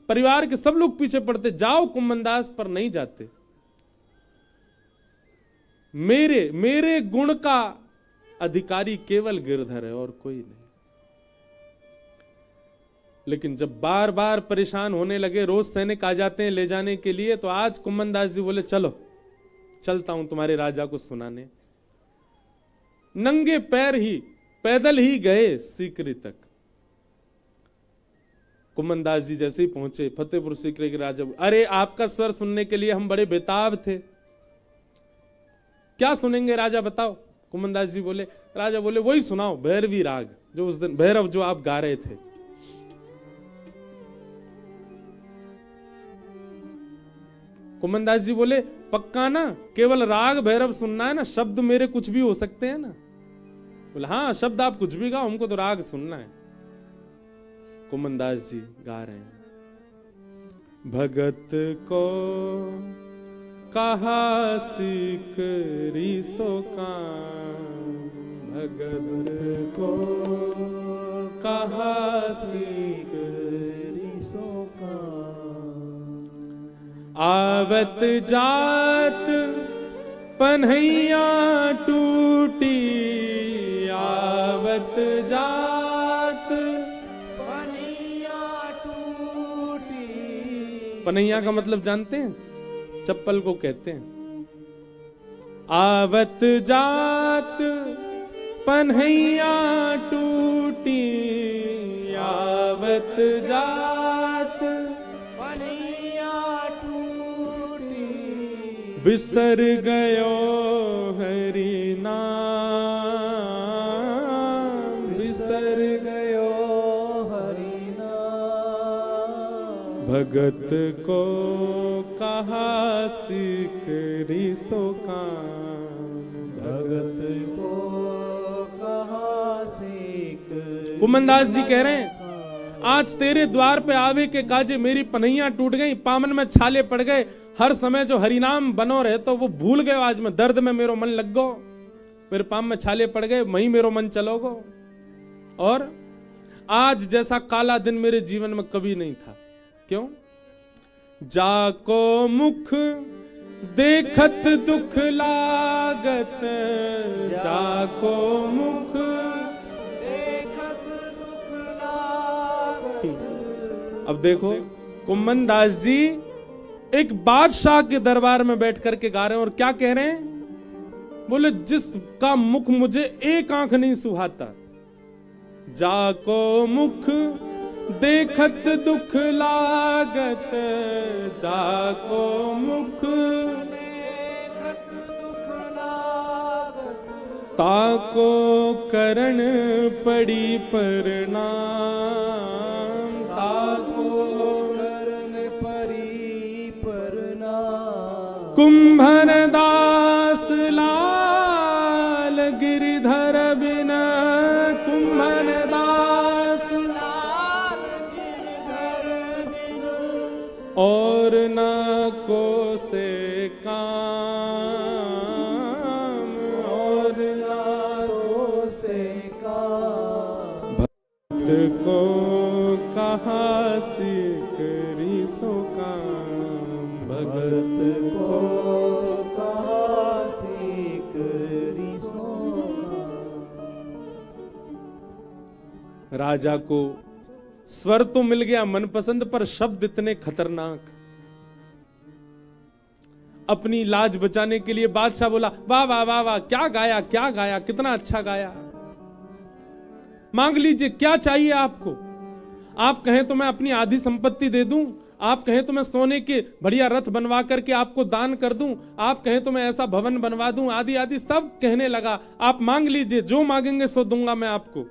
Speaker 1: परिवार के सब लोग पीछे पड़ते, जाओ कुम्मन दास, पर नहीं जाते। मेरे गुण का अधिकारी केवल गिरधर है और कोई नहीं। लेकिन जब बार बार परेशान होने लगे, रोज सैनिक आ जाते हैं ले जाने के लिए, तो आज कुम्मन दास जी बोले, चलो चलता हूं तुम्हारे राजा को सुनाने। नंगे पैर ही, पैदल ही गए सीकरी तक। कुम्मन दास जी जैसे ही पहुंचे, फतेहपुर सीकरी के राजा, अरे आपका स्वर सुनने के लिए हम बड़े बेताब थे। क्या सुनेंगे राजा, बताओ। कुम्मन दास जी बोले, राजा बोले, वही सुनाओ, भैरवी राग, जो उस दिन भैरव जो आप गा रहे थे। कुम्मन दास जी बोले, पक्का ना, केवल राग भैरव सुनना है ना, शब्द मेरे कुछ भी हो सकते हैं ना। बोले, हाँ शब्द आप कुछ भी गाओ, हमको तो राग सुनना है। कुम्मन दास जी गा रहे हैं, भगत को कहा सीकरी सो काम, भगत को कहा सीकरी सो काम। आवत जात पन्हैया टूटी, आवत जात पन्हैया टूटी। पन्हैया का मतलब जानते हैं? चप्पल को कहते हैं। आवत जात पन्हैया टूटी, आवत जात पन्हैया टूटी। बिसर गयो हरि नाम, बिसर गयो हरि नाम। भगत को कहा सीकरी सो काम, भगत को कहा सीकरी। कुम्मन दास जी कह रहे हैं, आज तेरे द्वार पे आवे के काजे मेरी पन्हैया टूट गई, पामन में छाले पड़ गए। हर समय जो हरिनाम बनो रहे तो वो भूल गए, आज मैं दर्द में मेरो मन लग गो, मेरे पाम में छाले पड़ गए, वहीं मेरो मन चलोगो। और आज जैसा काला दिन मेरे जीवन में कभी नहीं था। क्यों? जाको मुख देखत दुख लागत, जाको मुख देखत दुख लागत। अब देखो, कुम्मन दास जी एक बादशाह के दरबार में बैठ करके गा रहे हैं और क्या कह रहे हैं? बोले जिसका मुख मुझे एक आंख नहीं सुहाता, जाको मुख देखत दुख लागत, जाको मुख देखत दुख लागत, ताको करण पड़ी प्रणाम, ताको करण पड़ी प्रणाम। कुंभन दास लाल गिरधर बिन, कुंभन दास लाल गिरधर बिन, और ना को से काम, और ना को से काम। भक्त को कहा सीकरी सो काम, भगत को कहा सीकरी सो काम। राजा को स्वर तो मिल गया मनपसंद, पर शब्द इतने खतरनाक। अपनी लाज बचाने के लिए बादशाह बोला, वाह वाह वाह वाह, क्या गाया, क्या गाया, कितना अच्छा गाया। मांग लीजिए, क्या चाहिए आपको? आप कहें तो मैं अपनी आधी संपत्ति दे दूं, आप कहें तो मैं सोने के बढ़िया रथ बनवा करके आपको दान कर दूं, आप कहें तो मैं ऐसा भवन बनवा दूं, आदि आदि सब कहने लगा। आप मांग लीजिए, जो मांगेंगे सो दूंगा मैं आपको।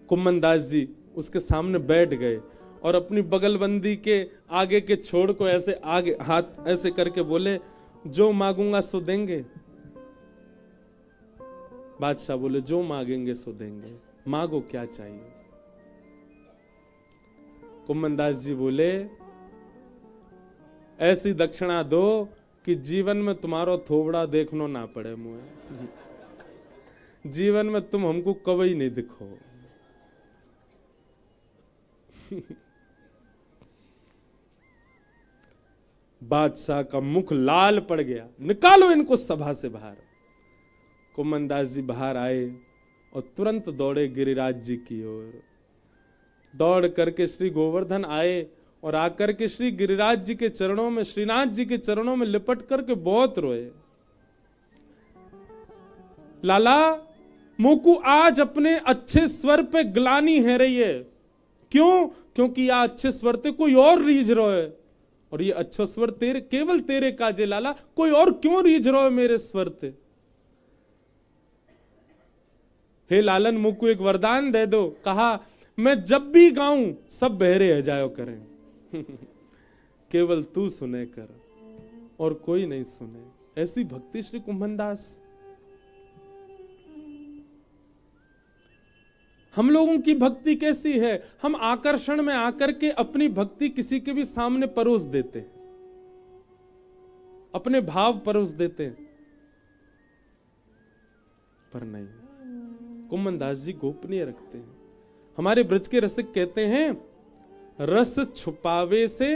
Speaker 1: कुम्मन दास जी उसके सामने बैठ गए और अपनी बगलबंदी के आगे के छोड़ को ऐसे आगे हाथ ऐसे करके बोले, जो मांगूंगा सो देंगे। बादशाह बोले, जो मांगेंगे सो देंगे, मांगो क्या चाहिए। कुम्मन दास जी बोले, ऐसी दक्षिणा दो कि जीवन में तुम्हारो थोबड़ा देखनो ना पड़े मुझे, जीवन में तुम हमको कभी नहीं दिखो। बादशाह का मुख लाल पड़ गया, निकालो इनको सभा से बाहर। कुम्मन दास जी बाहर आए और तुरंत दौड़े गिरिराज जी की ओर। दौड़ करके श्री गोवर्धन आए और आकर के श्री गिरिराज जी के चरणों में, श्रीनाथ जी के चरणों में लिपट करके बहुत रोए। लाला मोकू आज अपने अच्छे स्वर पे ग्लानी है रही है। क्यों? क्योंकि यह अच्छे स्वर ते कोई और रीझ रहा है, और ये अच्छा स्वर तेरे, केवल तेरे काजे लाला, कोई और क्यों रीझ रहा है मेरे स्वर ते। हे लालन मुझको एक वरदान दे दो। कहा, मैं जब भी गाऊं सब बहरे हो जायो करें, केवल तू सुने कर और कोई नहीं सुने। ऐसी भक्ति श्री कुम्भन दास। हम लोगों की भक्ति कैसी है? हम आकर्षण में आकर के अपनी भक्ति किसी के भी सामने परोस देते हैं, अपने भाव परोस देते हैं, पर नहीं, कुम्भन दास जी गोपनीय रखते हैं। हमारे ब्रज के रसिक कहते हैं, रस छुपावे से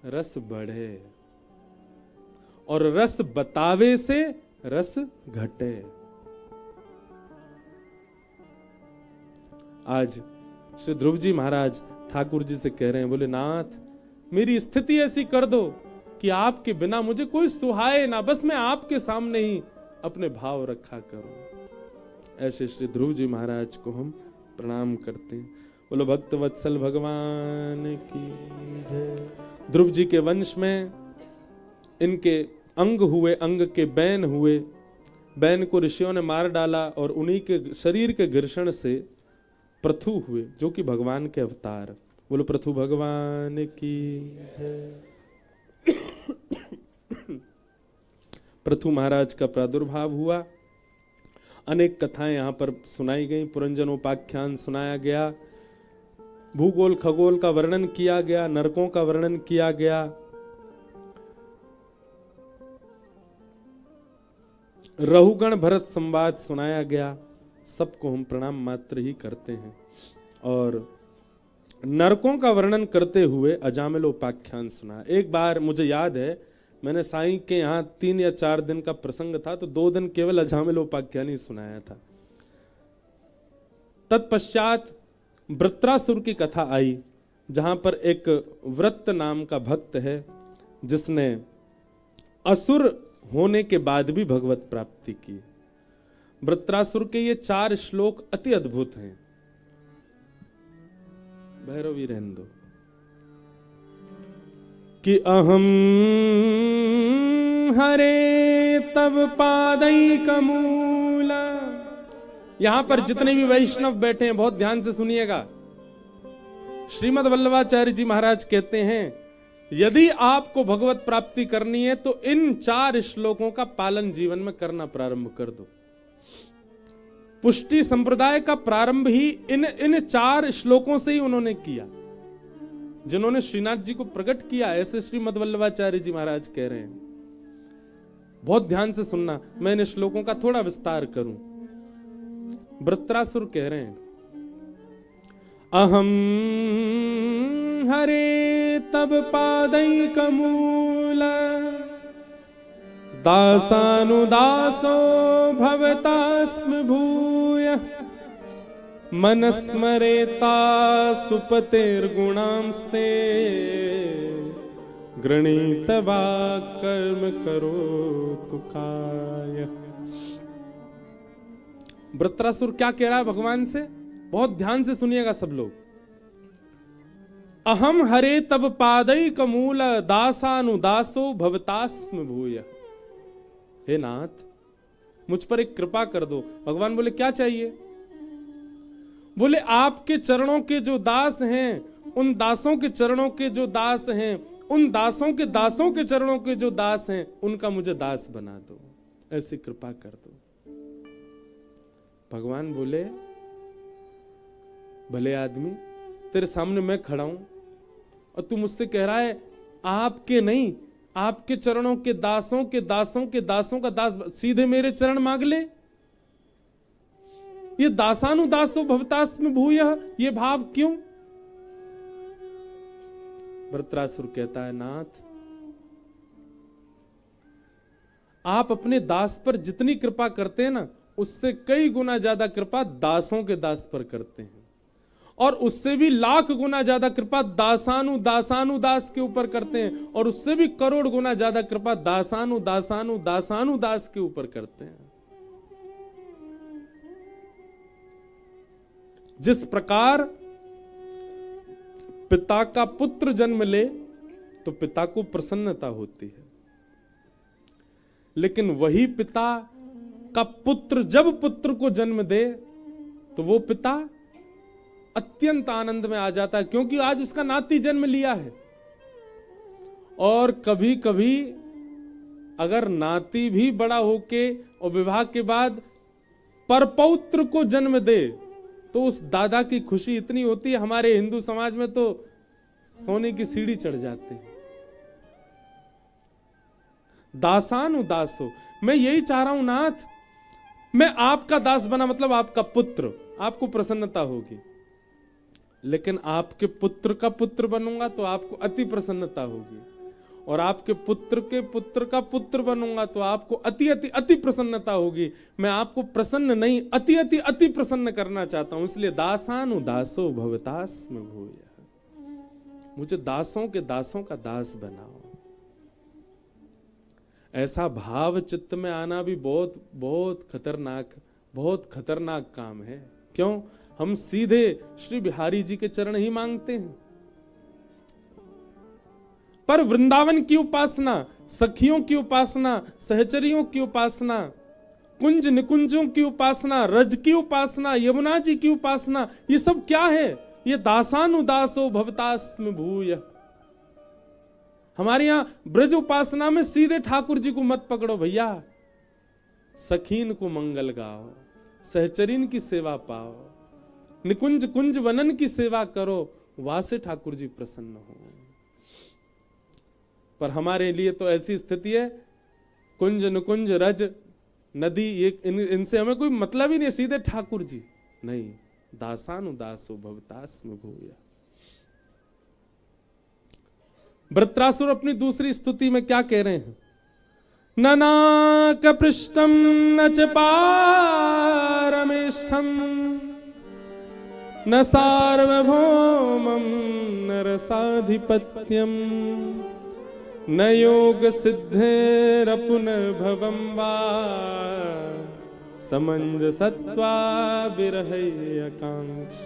Speaker 1: रस बढ़े और रस बतावे से रस घटे। आज श्री ध्रुव जी महाराज ठाकुर जी से कह रहे हैं, बोले नाथ मेरी स्थिति ऐसी कर दो कि आपके बिना मुझे कोई सुहाए ना, बस मैं आपके सामने ही अपने भाव रखा करूं। ऐसे श्री ध्रुव जी महाराज को हम प्रणाम करते हैं। बोलो भक्त वत्सल भगवान की जय। ध्रुव जी के वंश में इनके अंग हुए, अंग के बैन हुए। बैन को ऋषियों ने मार डाला और उन्हीं के शरीर के घर्षण से पृथु हुए, जो कि भगवान के अवतार। बोलो पृथु भगवान की जय। पृथु महाराज का प्रादुर्भाव हुआ। अनेक कथाएं यहां पर सुनाई गई, पुरंजनोपाख्यान सुनाया गया, भूगोल खगोल का वर्णन किया गया, नरकों का वर्णन किया गया। रहुगण भरत संवाद सुनाया गया। सबको हम प्रणाम मात्र ही करते हैं। और नरकों का वर्णन करते हुए अजामिलोपाख्यान सुना। एक बार मुझे याद है, मैंने साईं के यहाँ 3 या 4 दिन का प्रसंग था, तो 2 दिन केवल अजामिलोपाख्यान ही सुनाया था। तत्पश्चात वृत्रासुर की कथा आई। जहां पर एक व्रत नाम का भक्त है जिसने असुर होने के बाद भी भगवत प्राप्ति की। वृत्रासुर के ये 4 श्लोक अति अद्भुत हैं। भैरवी रहने दो कि अहम हरे तब पादैकमूल। यहां पर जितने भी वैष्णव बैठे हैं बहुत ध्यान से सुनिएगा। श्रीमद् वल्लभाचार्य जी महाराज कहते हैं यदि आपको भगवत प्राप्ति करनी है तो इन 4 श्लोकों का पालन जीवन में करना प्रारंभ कर दो। पुष्टि संप्रदाय का प्रारंभ ही इन 4 श्लोकों से ही उन्होंने किया, जिन्होंने श्रीनाथ जी को प्रकट किया। ऐसे श्रीमद् वल्लभाचार्य जी महाराज कह रहे हैं। बहुत ध्यान से सुनना, मैं इन श्लोकों का थोड़ा विस्तार करूं। वृत्रासुर कह रहे हैं अहम हरे तब पादैकमूल दासानुदासो भवतास्म भूय मनस्मरेता सुपतेर्गुणांस्ते गृणीतवा कर्म करो तुकाय। वृत्रासुर क्या कह रहा है भगवान से? बहुत ध्यान से सुनिएगा सब लोग। अहम हरे तब पादैकमूल दासानुदासो भवतास्म भूय। हे नाथ, मुझ पर एक कृपा कर दो। भगवान बोले क्या चाहिए? बोले आपके चरणों के जो दास हैं, उन दासों के चरणों के जो दास हैं, उन दासों के चरणों के जो दास हैं, उनका मुझे दास बना दो, ऐसी कृपा कर दो। भगवान बोले भले आदमी, तेरे सामने मैं खड़ा हूं और तू मुझसे कह रहा है आपके नहीं, आपके चरणों के दासों के दासों के दासों का दास, सीधे मेरे चरण मांग ले। ये दासानुदासो भवतास्म भूयः, ये भाव क्यों? वृत्रासुर कहता है नाथ, आप अपने दास पर जितनी कृपा करते हैं ना, उससे कई गुना ज्यादा कृपा दासों के दास पर करते हैं, और उससे भी लाख गुना ज्यादा कृपा दासानुदास के ऊपर करते हैं, और उससे भी करोड़ गुना ज्यादा कृपा दासानुदास के ऊपर करते हैं। जिस प्रकार पिता का पुत्र जन्म ले तो पिता को प्रसन्नता होती है, लेकिन वही पिता का पुत्र जब पुत्र को जन्म दे तो वो पिता अत्यंत आनंद में आ जाता है, क्योंकि आज उसका नाती जन्म लिया है। और कभी कभी अगर नाती भी बड़ा होके और विवाह के बाद परपौत्र को जन्म दे तो उस दादा की खुशी इतनी होती है, हमारे हिंदू समाज में तो सोने की सीढ़ी चढ़ जाते हैं। दासानुदासो, मैं यही चाह रहा हूं नाथ, मैं आपका दास बना, मतलब आपका पुत्र, आपको प्रसन्नता होगी। लेकिन आपके पुत्र का पुत्र बनूंगा तो आपको अति प्रसन्नता होगी, और आपके पुत्र के पुत्र का पुत्र बनूंगा तो आपको अति अति अति प्रसन्नता होगी। मैं आपको प्रसन्न नहीं, अति अति अति प्रसन्न करना चाहता हूं, इसलिए दासानुदासो भवतास्म भूयः, मुझे दासों के दासों का दास बनाओ। ऐसा भाव चित्त में आना भी बहुत बहुत खतरनाक काम है। क्यों? हम सीधे श्री बिहारी जी के चरण ही मांगते हैं, पर वृंदावन की उपासना, सखियों की उपासना, सहचरियों की उपासना, कुंज निकुंजों की उपासना, रज की उपासना, यमुना जी की उपासना, ये सब क्या है? ये दासानुदासो भवतास्म भूयः। हमारे यहां ब्रज उपासना में सीधे ठाकुर जी को मत पकड़ो भैया, सखीन को मंगल गाओ, सहचरीन की सेवा पाओ, निकुंज कुंज वनन की सेवा करो, वासे ठाकुर जी प्रसन्न हो। पर हमारे लिए तो ऐसी स्थिति है, कुंज निकुंज रज नदी, ये इनसे हमें कोई मतलब ही नहीं, सीधे ठाकुर जी। नहीं, दासानुदासो भवतास्म भूयः। वृत्रासुर अपनी दूसरी स्तुति में क्या कह रहे हैं? न नाक पृष्ठम न च पारमेष्ठम न सार्वभौमं न नरसाधिपत्यम न योग सिद्धेरपुन भवम वा समंजसत्वा विरह आकांक्ष।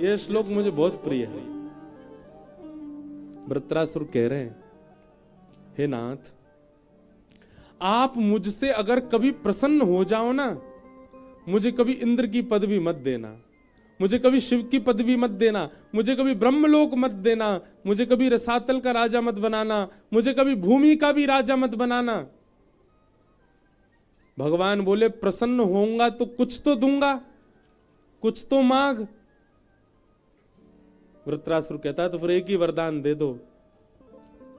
Speaker 1: यह श्लोक मुझे बहुत प्रिय है। वृत्रासुर कह रहे हैं, हे नाथ, आप मुझसे अगर कभी प्रसन्न हो जाओ ना, मुझे कभी इंद्र की पदवी मत देना, मुझे कभी शिव की पदवी मत देना, मुझे कभी ब्रह्मलोक मत देना, मुझे कभी रसातल का राजा मत बनाना, मुझे कभी भूमि का भी राजा मत बनाना। भगवान बोले, प्रसन्न होऊंगा तो कुछ तो दूंगा, कुछ तो मांग। वृत्रासुर कहता है, तो फिर एक ही वरदान दे दो।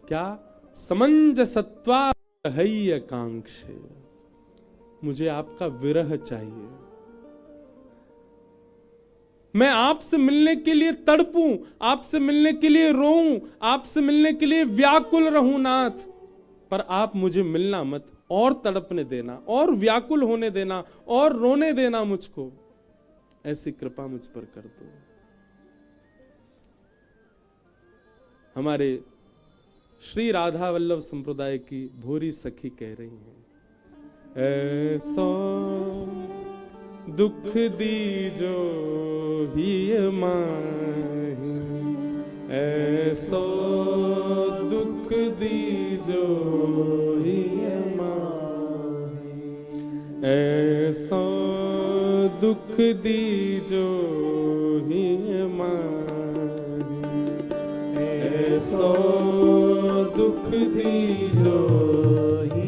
Speaker 1: क्या? समंजसत्वा आकांक्ष। मुझे आपका विरह चाहिए। मैं आपसे मिलने के लिए तड़पूं, आपसे मिलने के लिए रोऊं, आपसे मिलने के लिए व्याकुल रहूं नाथ, पर आप मुझे मिलना मत, और तड़पने देना, और व्याकुल होने देना, और रोने देना मुझको। ऐसी कृपा मुझ पर कर दो। हमारे श्री राधा वल्लभ संप्रदाय की भोरी सखी कह रही हैं, ऐसो दुख दीजो ही माही, ऐसो दुख दीजो ही माही, ऐसो दुख दीजो ही माही, ऐसो दुख दीजो ही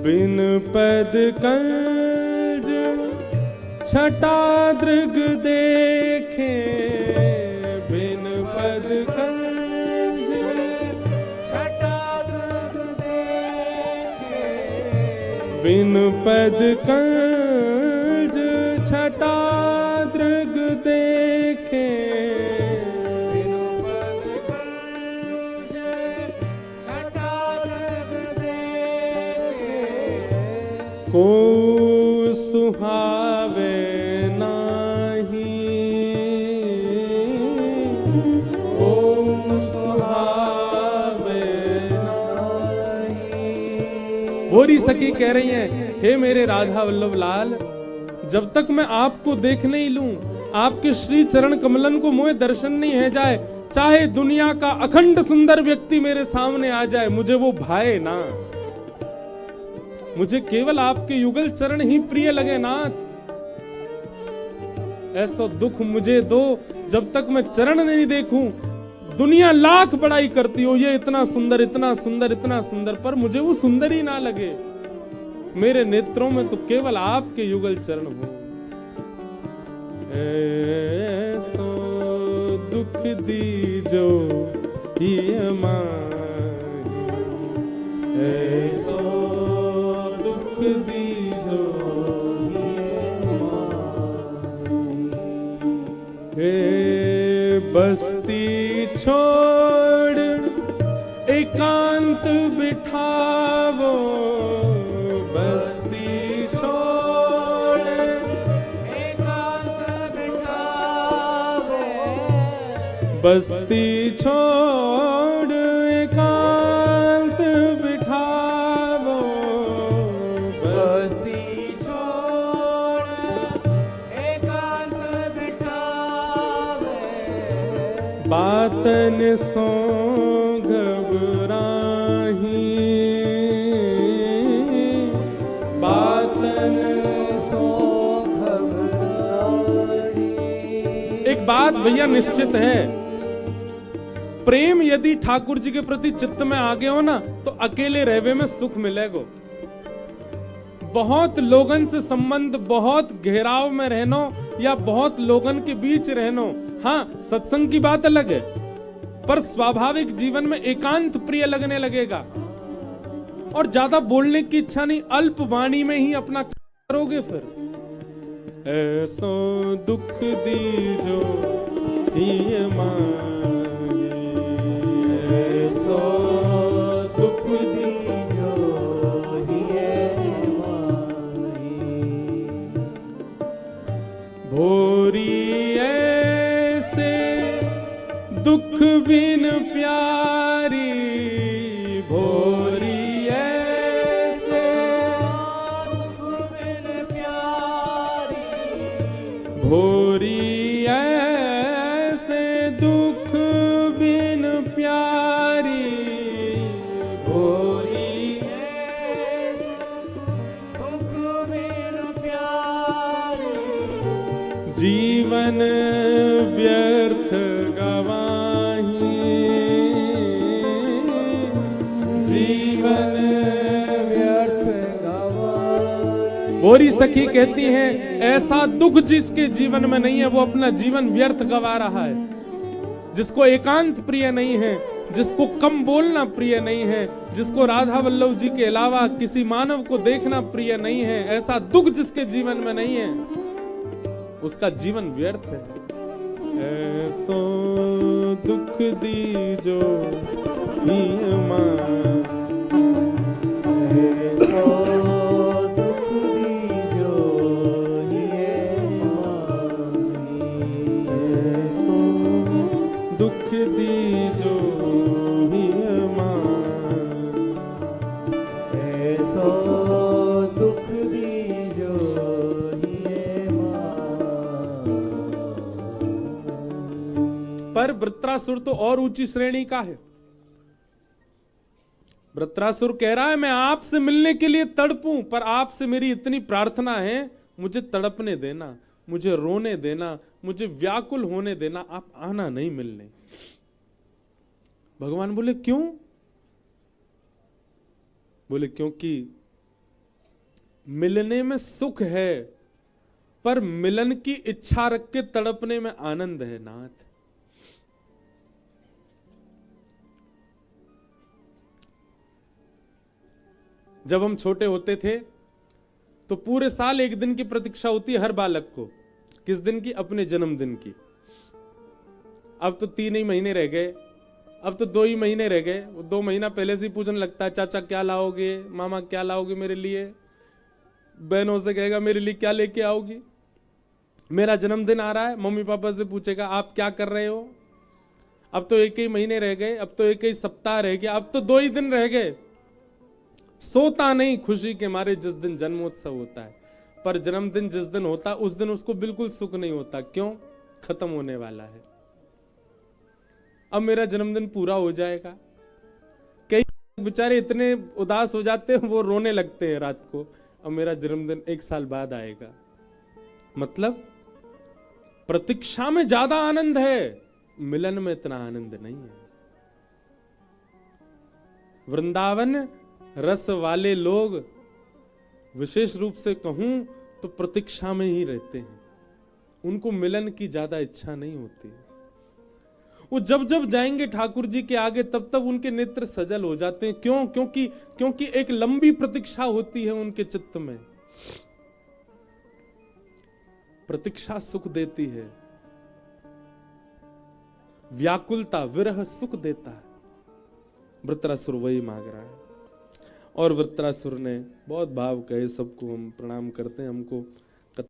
Speaker 1: बिन पद कंज छटा दृग देखे, बिन पद कंज छटा दृग देखे, बिन पद कंज छटा दृग देखे, बिन पद कंज छटा दृग को सुहावे नाही, को सुहावे नाही। भोरी सखी कह रही हैं, हे मेरे राधा वल्लभ लाल, जब तक मैं आपको देख नहीं लूं, आपके श्री चरण कमलन को मुझे दर्शन नहीं है जाए, चाहे दुनिया का अखंड सुंदर व्यक्ति मेरे सामने आ जाए, मुझे वो भाए ना। मुझे केवल आपके युगल चरण ही प्रिय लगे नाथ। ऐसा दुख मुझे दो, जब तक मैं चरण नहीं देखूं, दुनिया लाख बड़ाई करती हो, ये इतना सुंदर, इतना सुंदर, इतना सुंदर, पर मुझे वो सुंदर ही ना लगे। मेरे नेत्रों में तो केवल आपके युगल चरण हो। ऐसो दुख दीजो ही माही, ऐसो दुख दीजो ही माही। हे बस्ती छोड़ एकांत बिठावो, बस्ती छोड़ एकांत बिठावो, बस्ती छोड़ एकांत बिठावो, बस्ती छोड़ एकांत बिठावो। बातन सो घबराही, बातन सो घबराही। एक बात भैया निश्चित है, प्रेम यदि ठाकुर जी के प्रति चित्त में आ गए हो ना, तो अकेले रहवे में सुख मिलेगा। बहुत लोगन से संबंध, बहुत घेराव में रहनो या बहुत लोगन के बीच रहनो, हाँ सत्संग की बात अलग है, पर स्वाभाविक जीवन में एकांत प्रिय लगने लगेगा और ज्यादा बोलने की इच्छा नहीं, अल्प वाणी में ही अपना करोगे। फिर ऐसो दुख दीजो ही माही, ऐसो दुख दीजो ही माही। भोरी ऐसे दुख बिन प्यारी, भोरी ऐसे दुख बिन प्यारी, भोरी ऐसे दुख बिन प्यारी, भोरी ऐसे दुख बिन प्यारी, जीवन व्यर्थ गवाही, जीवन व्यर्थ गवाही। भोरी सखी कहती हैं ऐसा दुख जिसके जीवन में नहीं है वो अपना जीवन व्यर्थ गवा रहा है। जिसको एकांत प्रिय नहीं है, जिसको कम बोलना प्रिय नहीं है, जिसको राधा वल्लभ जी के अलावा किसी मानव को देखना प्रिय नहीं है, ऐसा दुख जिसके जीवन में नहीं है उसका जीवन व्यर्थ है। ऐसो दुख दीजो ही मां, ऐसो दुख दीजो ही मां, ऐसो दुख दीजो ही मां, ऐसो दुख दीजो ही मां। पर वृत्रासुर तो और ऊंची श्रेणी का है। वृत्रासुर कह रहा है मैं आपसे मिलने के लिए तड़पूं, पर आपसे मेरी इतनी प्रार्थना है मुझे तड़पने देना, मुझे रोने देना, मुझे व्याकुल होने देना, आप आना नहीं मिलने। भगवान बोले क्यों? बोले क्योंकि मिलने में सुख है पर मिलन की इच्छा रख के तड़पने में आनंद है नाथ। जब हम छोटे होते थे तो पूरे साल एक दिन की प्रतीक्षा होती है हर बालक को। किस दिन की? अपने जन्मदिन की। अब तो 3 ही महीने रह गए, अब तो 2 ही महीने रह गए। वो 2 महीना पहले से ही पूछने लगता है चाचा क्या लाओगे, मामा क्या लाओगे मेरे लिए, बहनों से कहेगा मेरे लिए क्या लेके आओगी। मेरा जन्मदिन आ रहा है, मम्मी पापा से पूछेगा आप क्या कर रहे हो। अब तो 1 ही महीने रह गए, अब तो 1 ही सप्ताह रह गया, अब तो 2 ही दिन रह गए। सोता नहीं खुशी के मारे जिस दिन जन्मोत्सव होता है, पर जन्मदिन जिस दिन होता है उस दिन उसको बिल्कुल सुख नहीं होता। क्यों? खत्म होने वाला है। अब मेरा जन्मदिन पूरा हो जाएगा। कई बेचारे इतने उदास हो जाते हैं वो रोने लगते हैं रात को, अब मेरा जन्मदिन 1 साल बाद आएगा। मतलब प्रतीक्षा में ज्यादा आनंद है, मिलन में इतना आनंद नहीं है। वृंदावन रस वाले लोग विशेष रूप से कहूं तो प्रतीक्षा में ही रहते हैं, उनको मिलन की ज्यादा इच्छा नहीं होती। वो जब जब जाएंगे ठाकुर जी के आगे तब तब उनके नेत्र सजल हो जाते हैं। क्यों? क्योंकि एक लंबी प्रतीक्षा होती है उनके चित्त में। प्रतीक्षा सुख देती है, व्याकुलता विरह सुख देता है। वृत्रासुर वही मांग रहा है। और वृत्रासुर ने बहुत भाव कहे, सबको हम प्रणाम करते हैं। हमको